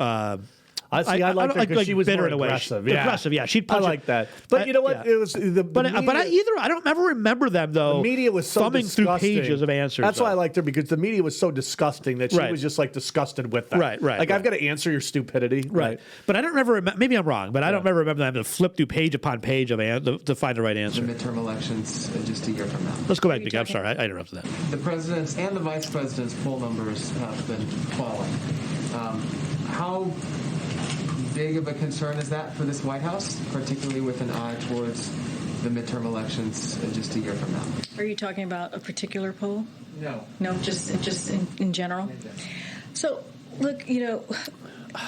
I liked her because she was bitter more in a way. aggressive. Aggressive, yeah. She'd punch I like that. But you know what? It was the But I don't ever remember them though. The media was so thumbing disgusting. through pages of answers. That's why I liked her, because the media was so disgusting that she was just like disgusted with them. Right. Like I've got to answer your stupidity. Right. But I don't remember. Maybe I'm wrong, but I don't remember them to flip through page upon page of to find the right answer. The midterm elections just a year from now. Let's go back, Nick. I'm sorry, I interrupted that. The president's and the vice president's poll numbers have been falling. How big of a concern is that for this White House, particularly with an eye towards the midterm elections just a year from now? Are you talking about a particular poll? No. No, just in general? So, look,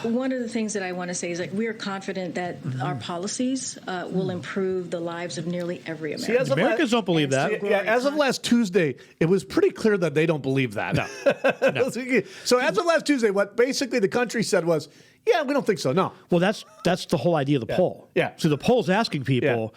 one of the things that I want to say is we are confident that our policies will improve the lives of nearly every American. Americans don't believe that. As of last Tuesday, it was pretty clear that they don't believe that. No. So as of last Tuesday, what basically the country said was, yeah, we don't think so. No. Well, that's the whole idea of the poll. Yeah. So the poll's asking people,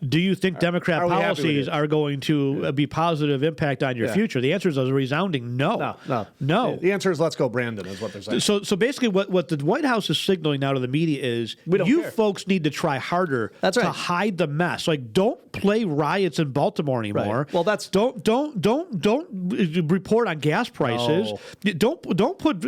do you think Democrat policies are going to be positive impact on your future? The answer is a resounding no. No. The answer is let's go, Brandon, is what they're saying. So basically what the White House is signaling now to the media is you folks need to try harder to hide the mess. Like, don't play riots in Baltimore anymore. Right. Well, that's don't report on gas prices. No. Don't put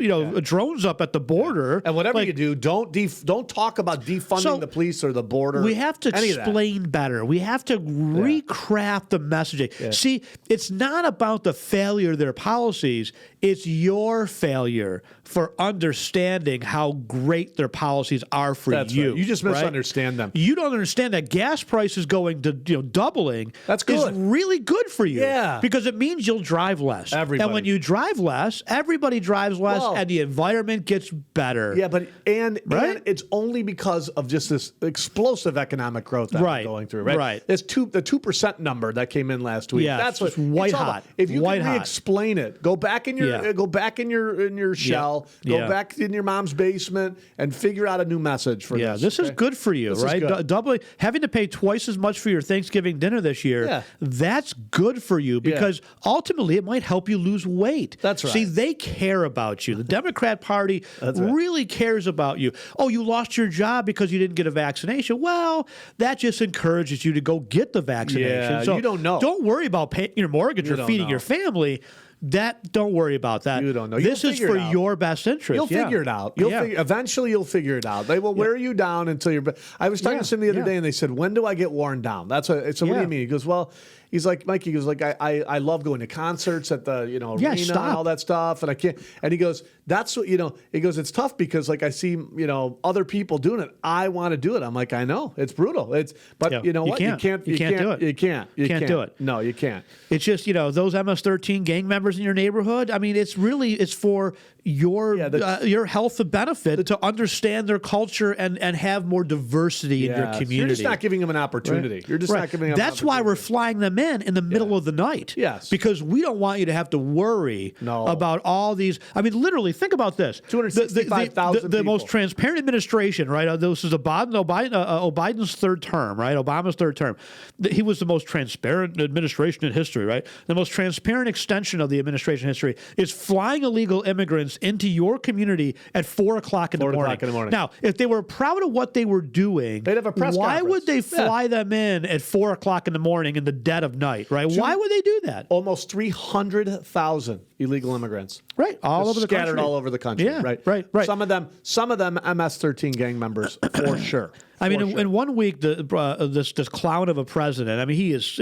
drones up at the border. And whatever you do, don't talk about defunding the police or the border. We have to explain better. We have to recraft the messaging. Yeah. See, it's not about the failure of their policies. It's your failure for understanding how great their policies are for you. Right. You just misunderstand them. You don't understand that gas prices going to doubling. That's good. Is really good for you. Yeah. Because it means you'll drive less. Everybody. And when you drive less, everybody drives less, and the environment gets better. Yeah, but and it's only because of just this explosive economic growth that we're going through. Right. There's the 2% number that came in last week. Yeah, that's what white hot. If you can re-explain it, go back in your shell, go back in your mom's basement, and figure out a new message for this. Yeah, this is good for you, right? Doubling, having to pay twice as much for your Thanksgiving dinner this year. That's good for you because ultimately it might help you lose weight. That's right. See, they care about you. The Democrat Party really cares about you. Oh, you lost your job because you didn't get a vaccination. Well, that just encourages you to go get the vaccination. Yeah, so you don't know. Don't worry about paying your mortgage or feeding your family. Don't worry about that. You don't know. This is for your best interest. You'll figure it out. Eventually, you'll figure it out. They will wear you down until you're. I was talking to somebody the other day, and they said, "When do I get worn down?" So what do you mean? He goes, "Well." He's like, Mike, he goes, like, I love going to concerts at the, arena and all that stuff. And I can't, and he goes, that's what, he goes, it's tough because like I see, other people doing it. I want to do it. I'm like, I know it's brutal. But you know what? You can't do it. You can't do it. No, you can't. It's just, those MS-13 gang members in your neighborhood. I mean, it's for your health and benefit to understand their culture and have more diversity in your community. You're just not giving them an opportunity. Right. You're just not giving them That's an opportunity. Why we're flying them in the middle of the night. Yes. Because we don't want you to have to worry about all these. I mean, literally, think about this. 265,000 The most transparent administration, right? This is Biden's third term, right? Obama's third term. He was the most transparent administration in history, right? The most transparent extension of the administration history is flying illegal immigrants into your community at 4 o'clock in the morning. Now, if they were proud of what they were doing, they'd have a press why conference. would they fly them in at 4 o'clock in the morning in the dead of night, right? Why would they do that? Almost 300,000 illegal immigrants. Right. All over the country. Scattered all over the country. Yeah. Right. Some of them MS-13 gang members for sure. I mean, in 1 week, this clown of a president. I mean, he is.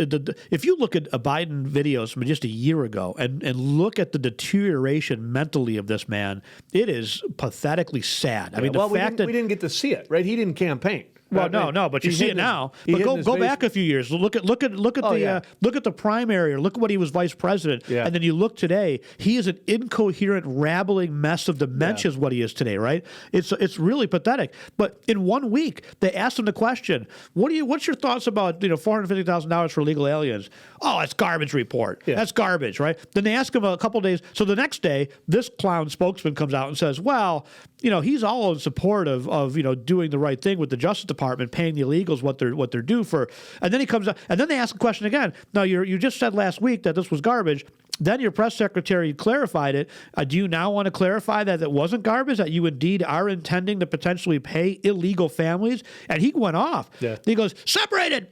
If you look at Biden videos from just a year ago and look at the deterioration mentally of this man, it is pathetically sad. I mean, we didn't get to see it, right? He didn't campaign. Well, no, but you see it now. But go back a few years. Look at the primary, or look at when he was vice president, and then you look today. He is an incoherent, rambling mess of dementia. Is what he is today, right? It's really pathetic. But in 1 week, they asked him the question, "What's your thoughts about $450,000 for illegal aliens?" Oh, that's garbage report. Yeah. That's garbage, right? Then they ask him a couple days. So the next day, this clown spokesman comes out and says, "Well, he's all in support of doing the right thing with the Justice Department, paying the illegals what they're due for." And then he comes out, and then they ask the question again. Now you just said last week that this was garbage. Then your press secretary clarified it. Do you now want to clarify that it wasn't garbage, that you indeed are intending to potentially pay illegal families? And he went off. Yeah. He goes, separated.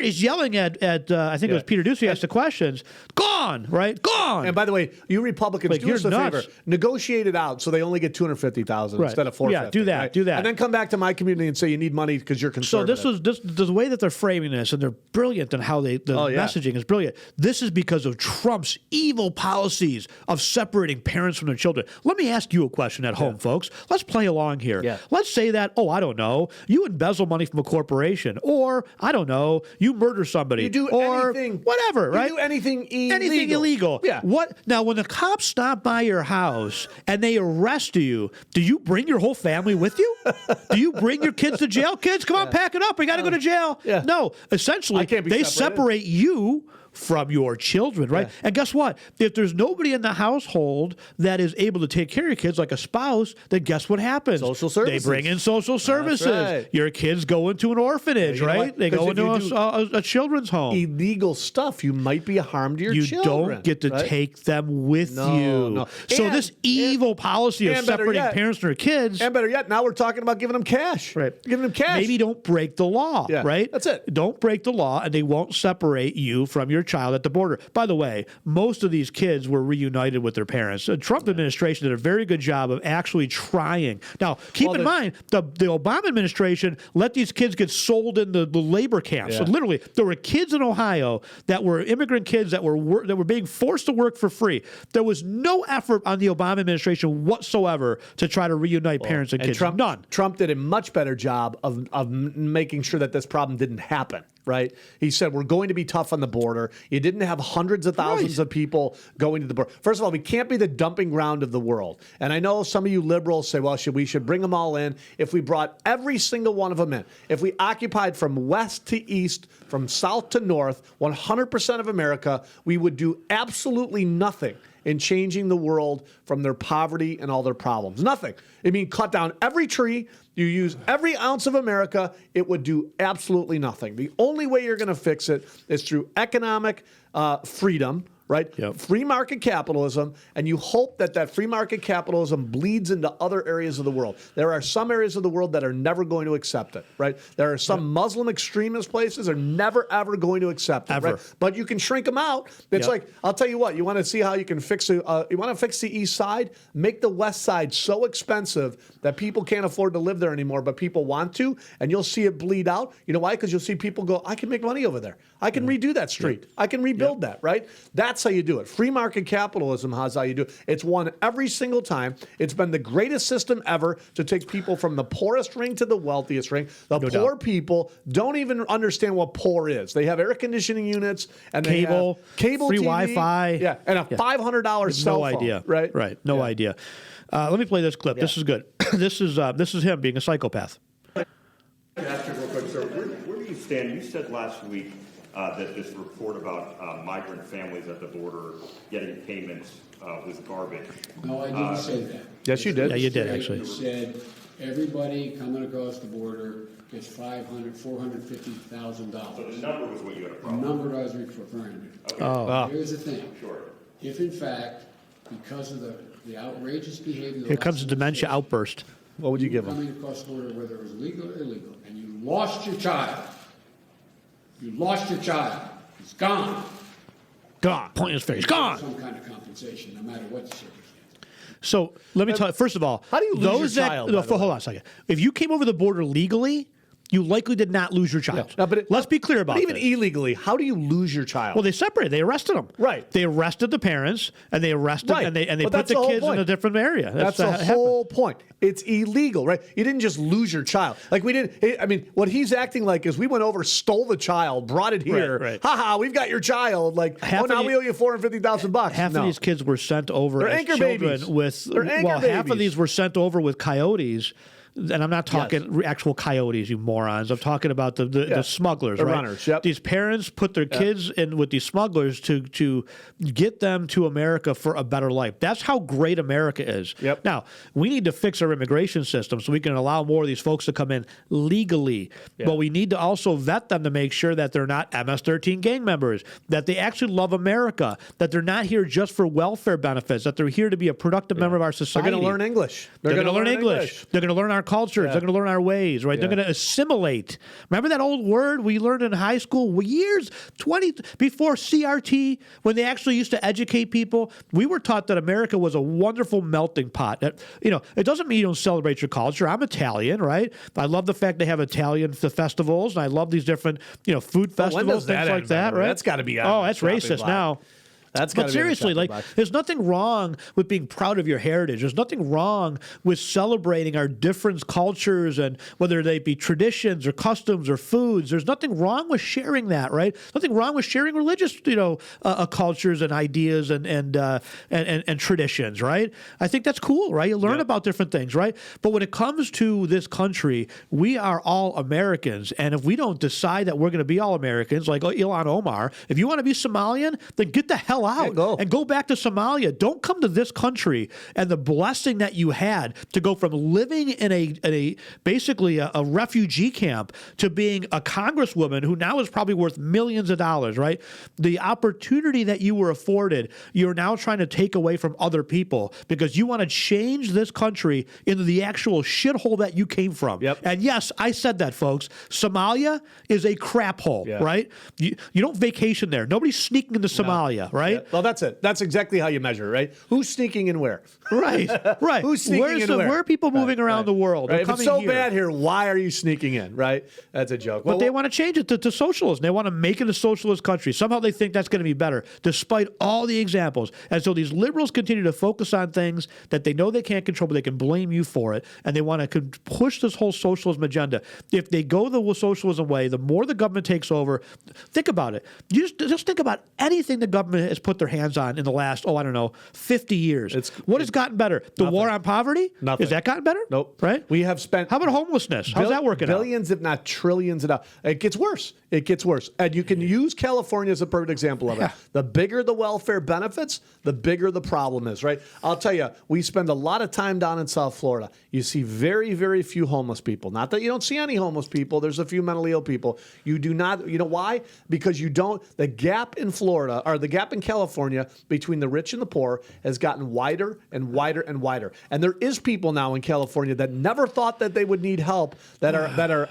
He's yelling at I think it was Peter Ducey asked the questions. Gone, right? Gone. And by the way, you Republicans, do us a favor. Negotiate it out so they only get $250,000 instead of $450,000. Yeah, do that. Right? Do that. And then come back to my community and say you need money because you're conservative. So the way that they're framing this, and they're brilliant in how the messaging is brilliant. This is because of Trump's evil policies of separating parents from their children. Let me ask you a question at home, folks. Let's play along here. Yeah. Let's say that, I don't know, you embezzle money from a corporation, or, I don't know, you murder somebody. You do anything. Whatever, right? You do anything illegal. Anything illegal. Yeah. What? Now, when the cops stop by your house and they arrest you, do you bring your whole family with you? Do you bring your kids to jail? Kids, come on, pack it up. We got to go to jail. Yeah. No. Essentially, they separate you from your children, right? Yeah. And guess what? If there's nobody in the household that is able to take care of your kids, like a spouse, then guess what happens? Social services. They bring in social services. Right. Your kids go into an orphanage, right? They go into a children's home. Illegal stuff, you might be a harm to your children. You don't get to take them with you. No. So this evil policy of separating parents from their kids. And better yet, now we're talking about giving them cash. Right. Giving them cash. Maybe don't break the law, right? That's it. Don't break the law, and they won't separate you from your child at the border. By the way, most of these kids were reunited with their parents. The Trump administration did a very good job of actually trying. Now, keep in mind, the Obama administration let these kids get sold in the labor camps. Yeah. So literally, there were kids in Ohio that were immigrant kids that were being forced to work for free. There was no effort on the Obama administration whatsoever to try to reunite parents and kids. None. Trump did a much better job of making sure that this problem didn't happen. Right? He said, we're going to be tough on the border. You didn't have hundreds of thousands of people going to the border. First of all, we can't be the dumping ground of the world. And I know some of you liberals say, well, we should bring them all in. If we brought every single one of them in, if we occupied from west to east, from south to north, 100% of America, we would do absolutely nothing in changing the world from their poverty and all their problems. Nothing. I mean, cut down every tree. You use every ounce of America, it would do absolutely nothing. The only way you're going to fix it is through economic freedom, right? Yep. Free market capitalism, and you hope that free market capitalism bleeds into other areas of the world. There are some areas of the world that are never going to accept it, right? There are some Muslim extremist places that are never, ever going to accept it, right? But you can shrink them out. It's like, I'll tell you what, you want to see how you can fix it. You want to fix the east side? Make the west side so expensive that people can't afford to live there anymore, but people want to, and you'll see it bleed out. You know why? Because you'll see people go, I can make money over there. I can redo that street. I can rebuild that, right? That's how you do it. Free market capitalism is how you do it. It's won every single time. It's been the greatest system ever to take people from the poorest ring to the wealthiest ring. The poor people don't even understand what poor is. They have air conditioning units and they have cable free TV, Wi-Fi, and a $500 cell phone. No idea, right? No idea. Let me play this clip. This is good. This is him being a psychopath. Ask you real quick, sir. Where do you stand? You said last week that this report about migrant families at the border getting payments was garbage. No, I didn't say that. Yes, you did. Yeah, you did, actually. You said everybody coming across the border gets $450,000. So the number was what you had a problem. The number I was referring to. Okay. Here's the thing. Sure. If, in fact, because of the outrageous behavior... Here comes the dementia outburst. What would you give them? Coming across the border, whether it was legal or illegal, and you lost your child. You lost your child. It's gone. Gone. Point in his face. Gone. Some kind of compensation, no matter what the circumstance. So let me tell you, first of all, how do you lose your child? Hold on a second. If you came over the border legally, you likely did not lose your child. No, Let's be clear about it. Even this. illegally, how do you lose your child? Well, they separated. They arrested them. Right. They arrested the parents, and they arrested and they put the kids in a different area. That's the whole point. It's illegal, right? You didn't just lose your child. Like we didn't. I mean, what he's acting like is we went over, stole the child, brought it here. Right. Ha, we've got your child. Like, now we owe you $450,000. Half of these kids were sent over They're as anchor children babies. with. They're anchor Half of babies. these were sent over with coyotes. And I'm not talking actual coyotes, you morons. I'm talking about the smugglers, the right? runners. Yep. These parents put their kids in with these smugglers to get them to America for a better life. That's how great America is. Yep. Now, we need to fix our immigration system so we can allow more of these folks to come in legally. Yeah. But we need to also vet them to make sure that they're not MS-13 gang members, that they actually love America, that they're not here just for welfare benefits, that they're here to be a productive member of our society. They're going to learn English. They're going to learn English. They're going to learn our cultures. They're going to learn our ways, right? They're going to assimilate. Remember that old word we learned in high school years, 20 before CRT, when they actually used to educate people? We were taught that America was a wonderful melting pot. It doesn't mean you don't celebrate your culture. I'm Italian, right? I love the fact they have Italian festivals, and I love these different, food festivals, things like that, right? That's got to be on. Oh, that's racist now. But seriously, there's nothing wrong with being proud of your heritage. There's nothing wrong with celebrating our different cultures, and whether they be traditions or customs or foods. There's nothing wrong with sharing that, right? Nothing wrong with sharing religious, cultures and ideas and traditions, right? I think that's cool, right? You learn about different things, right? But when it comes to this country, we are all Americans, and if we don't decide that we're going to be all Americans, like Ilhan Omar, if you want to be Somalian, then get the hell out and go back to Somalia. Don't come to this country and the blessing that you had to go from living in a basically a refugee camp to being a congresswoman who now is probably worth millions of dollars, right? The opportunity that you were afforded, you're now trying to take away from other people because you want to change this country into the actual shithole that you came from. Yep. And yes, I said that, folks. Somalia is a crap hole, right? You don't vacation there. Nobody's sneaking into Somalia, right? Yeah. Well, that's it. That's exactly how you measure, right? Who's sneaking in where? Right. Who's sneaking in where? Where are people moving around the world? Right. If it's so bad here, why are you sneaking in, right? That's a joke. But they want to change it to socialism. They want to make it a socialist country. Somehow they think that's going to be better, despite all the examples. And so these liberals continue to focus on things that they know they can't control, but they can blame you for it. And they want to push this whole socialism agenda. If they go the socialism way, the more the government takes over, think about it. You just think about anything the government has put their hands on in the last, 50 years. What has gotten better? The war on poverty? Nothing. Has that gotten better? Nope. Right? We have spent... How about homelessness? How's that working out? Billions, if not trillions of dollars. It gets worse. It gets worse. And you can use California as a perfect example of it. The bigger the welfare benefits, the bigger the problem is, right? I'll tell you, we spend a lot of time down in South Florida. You see very, very few homeless people. Not that you don't see any homeless people. There's a few mentally ill people. You do not, you know why? Because you don't, the gap in Florida, or the gap in California between the rich and the poor has gotten wider and wider and wider. And there is people now in California that never thought that they would need help that are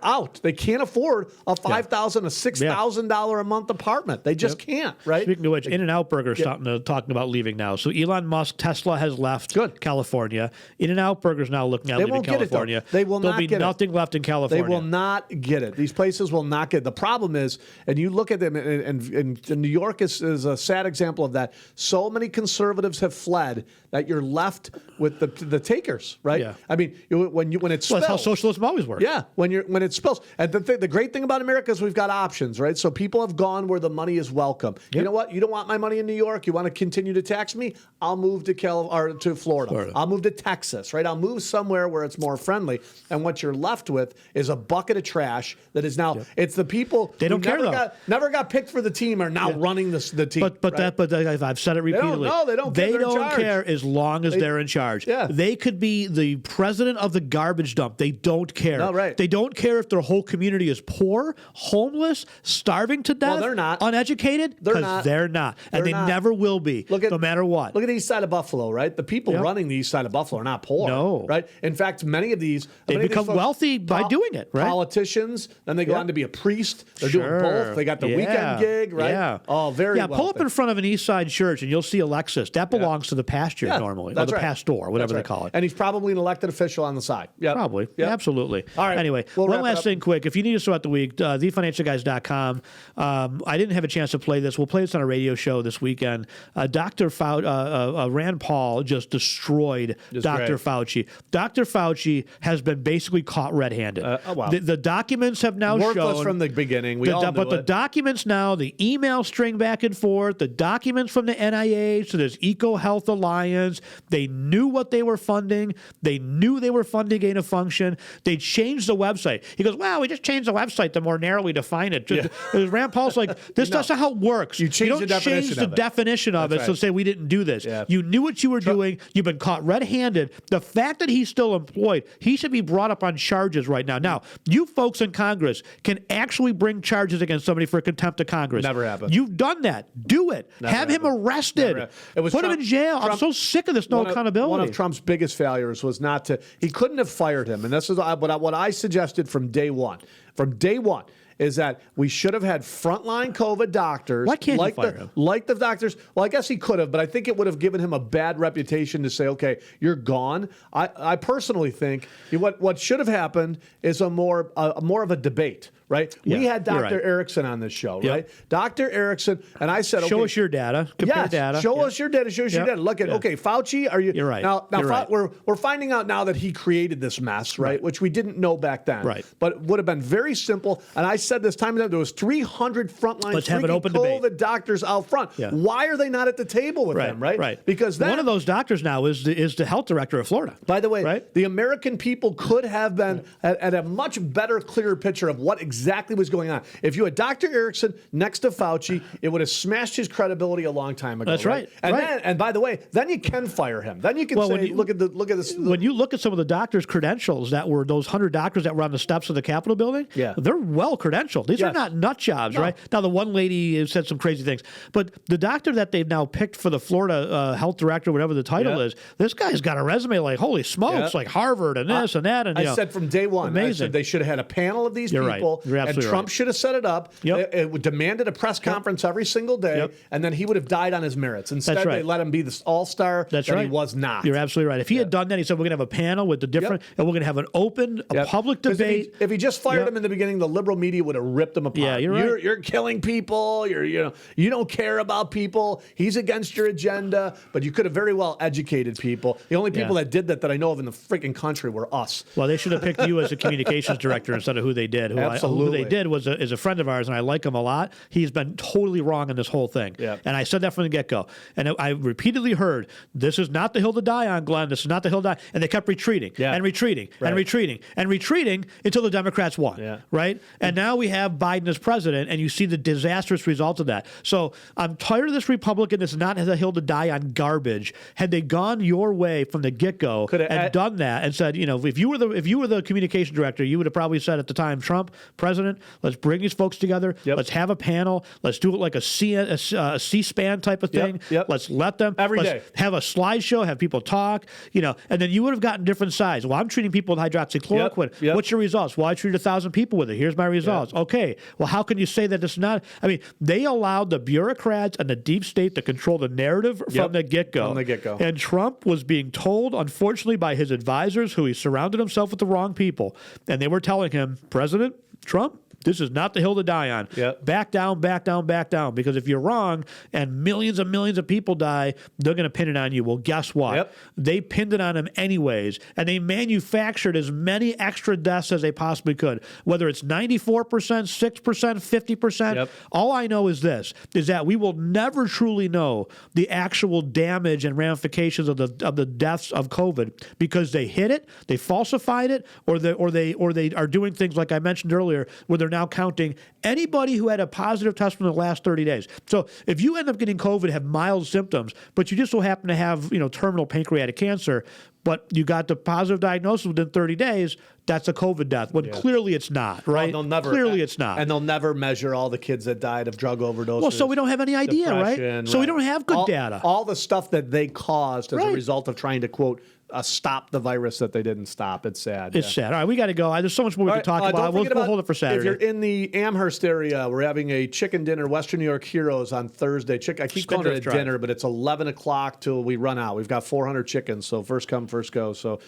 out. They can't afford a $5,000, a $6,000 a month apartment. They just can't, right? Speaking of which, In-N-Out Burger is talking about leaving now. So Elon Musk, Tesla has left California. In-N-Out Burger is now looking at leaving California. They will not There'll be get nothing left in California. They will not get it. These places will not get it. The problem is, and you look at them, and New York is a sad example of that. So many conservatives have fled that you're left with the takers, right? Yeah. I mean, when it spills, that's how socialism always works. Yeah, when it spills, and the great thing about America is we've got options, right? So people have gone where the money is welcome. Yep. You know what? You don't want my money in New York. You want to continue to tax me? I'll move to Florida. I'll move to Texas, right? I'll move somewhere where it's more friendly. And what you're left with is a bucket of trash that is now. Yep. It's the people they don't care never got picked for the team are now running the team. But right? I've said it repeatedly. They don't care as long as they're in charge. Yeah. They could be the president of the garbage dump. They don't care. No, right. They don't care if their whole community is poor, homeless, starving to death. Well, they're not. Uneducated. They're not. They're not. And they never will be, no matter what. Look at the east side of Buffalo, right? The people running the east side of Buffalo are not poor. No. Right? In fact, many of these... They become wealthy by doing it, right? Politicians, then they go on to be a priest. They're doing both. They got the weekend gig, right? Yeah. Oh, very Yeah, pull up in front of an East Side church and you'll see a Lexus. That belongs to the pastor normally, or the pastor, whatever they call it. And he's probably an elected official on the side. Yeah, probably. Yep. Absolutely. All right. Anyway, one last thing quick. If you need us throughout the week, thefinancialguys.com. I didn't have a chance to play this. We'll play this on a radio show this weekend. Dr. Rand Paul just destroyed Dr. Fauci. Dr. Fauci has been basically caught red-handed. Wow. The documents have now Worthless shown from the beginning. The documents now, the email string back and forth, the documents from the NIH to this Eco Health Alliance, they knew what they were funding. They knew they were funding gain of function. They changed the website. He goes, well, we just changed the website to more narrowly define it. Rand Paul's like, this not how it works. You don't change the definition of it, so say we didn't do this. Yeah. You knew what you were doing. You've been caught red-handed. The fact that he's still employed, he should be brought up on charges right now. Now, you folks in Congress can actually bring charges against somebody for contempt of Congress. Never happened. You've done that. Do it. Have him arrested. Put him in jail. I'm so sick of this no accountability. One of Trump's biggest failures was not to, he couldn't have fired him. And this is what I suggested from day one. From day one. Is that we should have had frontline COVID doctors. Why can't you fire him? Like the doctors. Well, I guess he could have, but I think it would have given him a bad reputation to say, okay, you're gone. I personally think what should have happened is a more of a debate. Right? Yeah, we had Dr. Erickson on this show, right? Dr. Erickson, and I said, show us your data. Compare data. Show us your data. Show us your data. Look at, okay, Fauci, are you? You're right. Now we're finding out now that he created this mess, right? Which we didn't know back then. Right. But it would have been very simple. And I said this time and then there was 300 frontline COVID doctors out front. Yeah. Why are they not at the table with them, right? Right. Because one of those doctors now is the health director of Florida. By the way, the American people could have been at a much better, clearer picture of what exactly was going on. If you had Dr. Erickson next to Fauci, it would have smashed his credibility a long time ago. That's right. And by the way, then you can fire him. Then you can say, look at this. When you look at some of the doctors' credentials that were those 100 doctors that were on the steps of the Capitol building, they're well credentialed. These are not nut jobs, right? Now the one lady said some crazy things, but the doctor that they've now picked for the Florida health director, whatever the title is, this guy's got a resume like holy smokes, like Harvard and this and that. And I said from day one, I said they should have had a panel of these people, and Trump should have set it up. It demanded a press conference every single day, and then he would have died on his merits. Instead, they let him be this all-star that he was not. You're absolutely right. If he had done that, he said, we're going to have a panel with the different, and we're going to have an open, public debate. If he just fired him in the beginning, the liberal media would have ripped him apart. Yeah, you're killing people. You don't care about people. He's against your agenda. But you could have very well educated people. The only people that did that I know of in the freaking country were us. Well, they should have picked you as a communications director instead of who they did. Who they did is a friend of ours, and I like him a lot. He's been totally wrong in this whole thing. And I said that from the get-go. And I repeatedly heard, this is not the hill to die on, Glenn. This is not the hill to die. And they kept retreating and retreating and retreating and retreating until the Democrats won. Right? And now we have Biden as president, and you see the disastrous result of that. So I'm tired of this Republican. This is not the hill to die on garbage. Had they gone your way from the get-go and done that and said, if you were the communication director, you would have probably said at the time, Trump, president, let's bring these folks together. Let's have a panel. Let's do it like a C-SPAN type of thing. Let's let them every day have a slideshow, have people talk, and then you would have gotten different sides. Well, I'm treating people with hydroxychloroquine. What's your results? Well, I treated 1,000 people with it. Here's my results. Okay. Well, how can you say that it's not? I mean, they allowed the bureaucrats and the deep state to control the narrative from the get-go. From the get-go. And Trump was being told, unfortunately, by his advisors, who he surrounded himself with the wrong people, and they were telling him, President Trump, this is not the hill to die on. Back down, back down, back down. Because if you're wrong and millions of people die, they're going to pin it on you. Well, guess what? They pinned it on him anyways, and they manufactured as many extra deaths as they possibly could. Whether it's 94%, 6%, 50%, all I know is this, is that we will never truly know the actual damage and ramifications of the deaths of COVID because they hid it, they falsified it, or they are doing things like I mentioned earlier, where they're now counting anybody who had a positive test from the last 30 days. So if you end up getting COVID, have mild symptoms, but you just so happen to have, terminal pancreatic cancer, but you got the positive diagnosis within 30 days, that's a COVID death, when clearly it's not, right? Well, Clearly it's not. And they'll never measure all the kids that died of drug overdoses. Well, so we don't have any idea, right? So we don't have good data. All the stuff that they caused as a result of trying to, quote, stop the virus that they didn't stop. It's sad. It's sad. All right, we got to go. There's so much more we can talk about. We'll hold it for Saturday. If you're in the Amherst area, we're having a chicken dinner, Western New York Heroes on Thursday. I keep calling it a dinner, but it's 11 o'clock till we run out. We've got 400 chickens, so first come, first go. So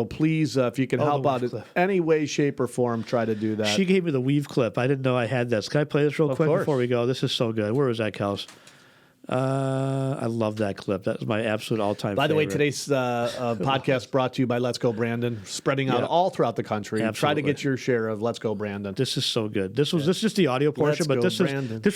please, if you can help out in any way, shape, or form, try to do that. She gave me the weave clip. I didn't know I had this. Can I play this real quick before we go? This is so good. Where was that, Kels? I love that clip. That's my absolute all-time favorite. By the way, today's podcast brought to you by Let's Go Brandon, spreading out all throughout the country. Absolutely. Try to get your share of Let's Go Brandon. This is so good. This is just the audio portion, but this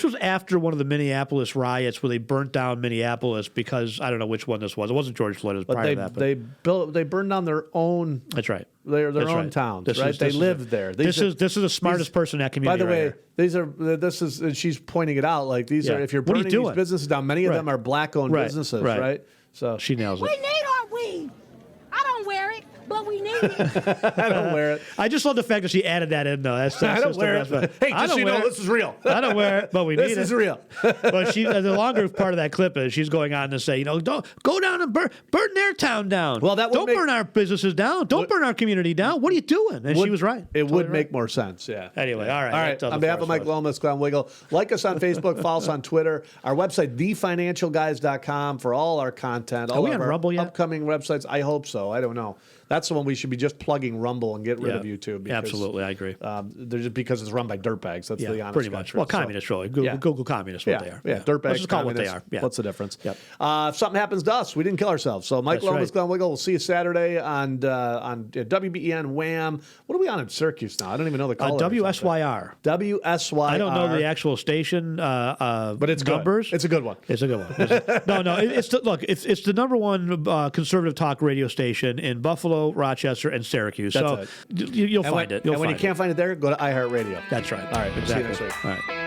was after one of the Minneapolis riots where they burnt down Minneapolis because I don't know which one this was. It wasn't George Floyd. It was prior to that. They burned down their own. That's right. Their own towns, right? They lived there. This is the smartest person in that community. By the way, and she's pointing it out. Like these are, if you're burning these businesses down, many of them are black-owned businesses, right? So she nails it. We need our weed. I don't wear it, but we need it. I don't wear it. I just love the fact that she added that in, though. I don't wear it. Hey, just so you know, this is real. I don't wear it, but we need it. This is real. But the longer part of that clip is she's going on to say, don't go down and burn their town down. Well, don't burn our businesses down. Don't burn our community down. What are you doing? And she was right. It would make more sense. Yeah. Anyway, all right. On behalf of Mike Lomas, Glen Wiggle, like us on Facebook, follow us on Twitter. Our website, thefinancialguys.com, for all our content. All are we on Rumble yet? Upcoming websites. I hope so. I don't know. That's the one we should be just plugging Rumble and get rid of YouTube. Because, absolutely, I agree. Just because it's run by dirtbags. That's the honest pretty much. Well, communists, really. Google communists, what they are. Yeah, dirtbags. Let's just call it what they are. Yeah. What's the difference? Yep. If something happens to us, we didn't kill ourselves. So Mike Lomas, Glen Wiggle, we'll see you Saturday on WBEN Wham. What are we on in Syracuse now? I don't even know the color. WSYR. WSYR. I don't know the actual station, but it's numbers. Good. It's a good one. It's a good one. No. It's the number one conservative talk radio station in Buffalo, Rochester, and Syracuse. That's so you'll find it. And when you can't find it there, go to iHeartRadio. That's right. All right. Exactly. See you next week. All right.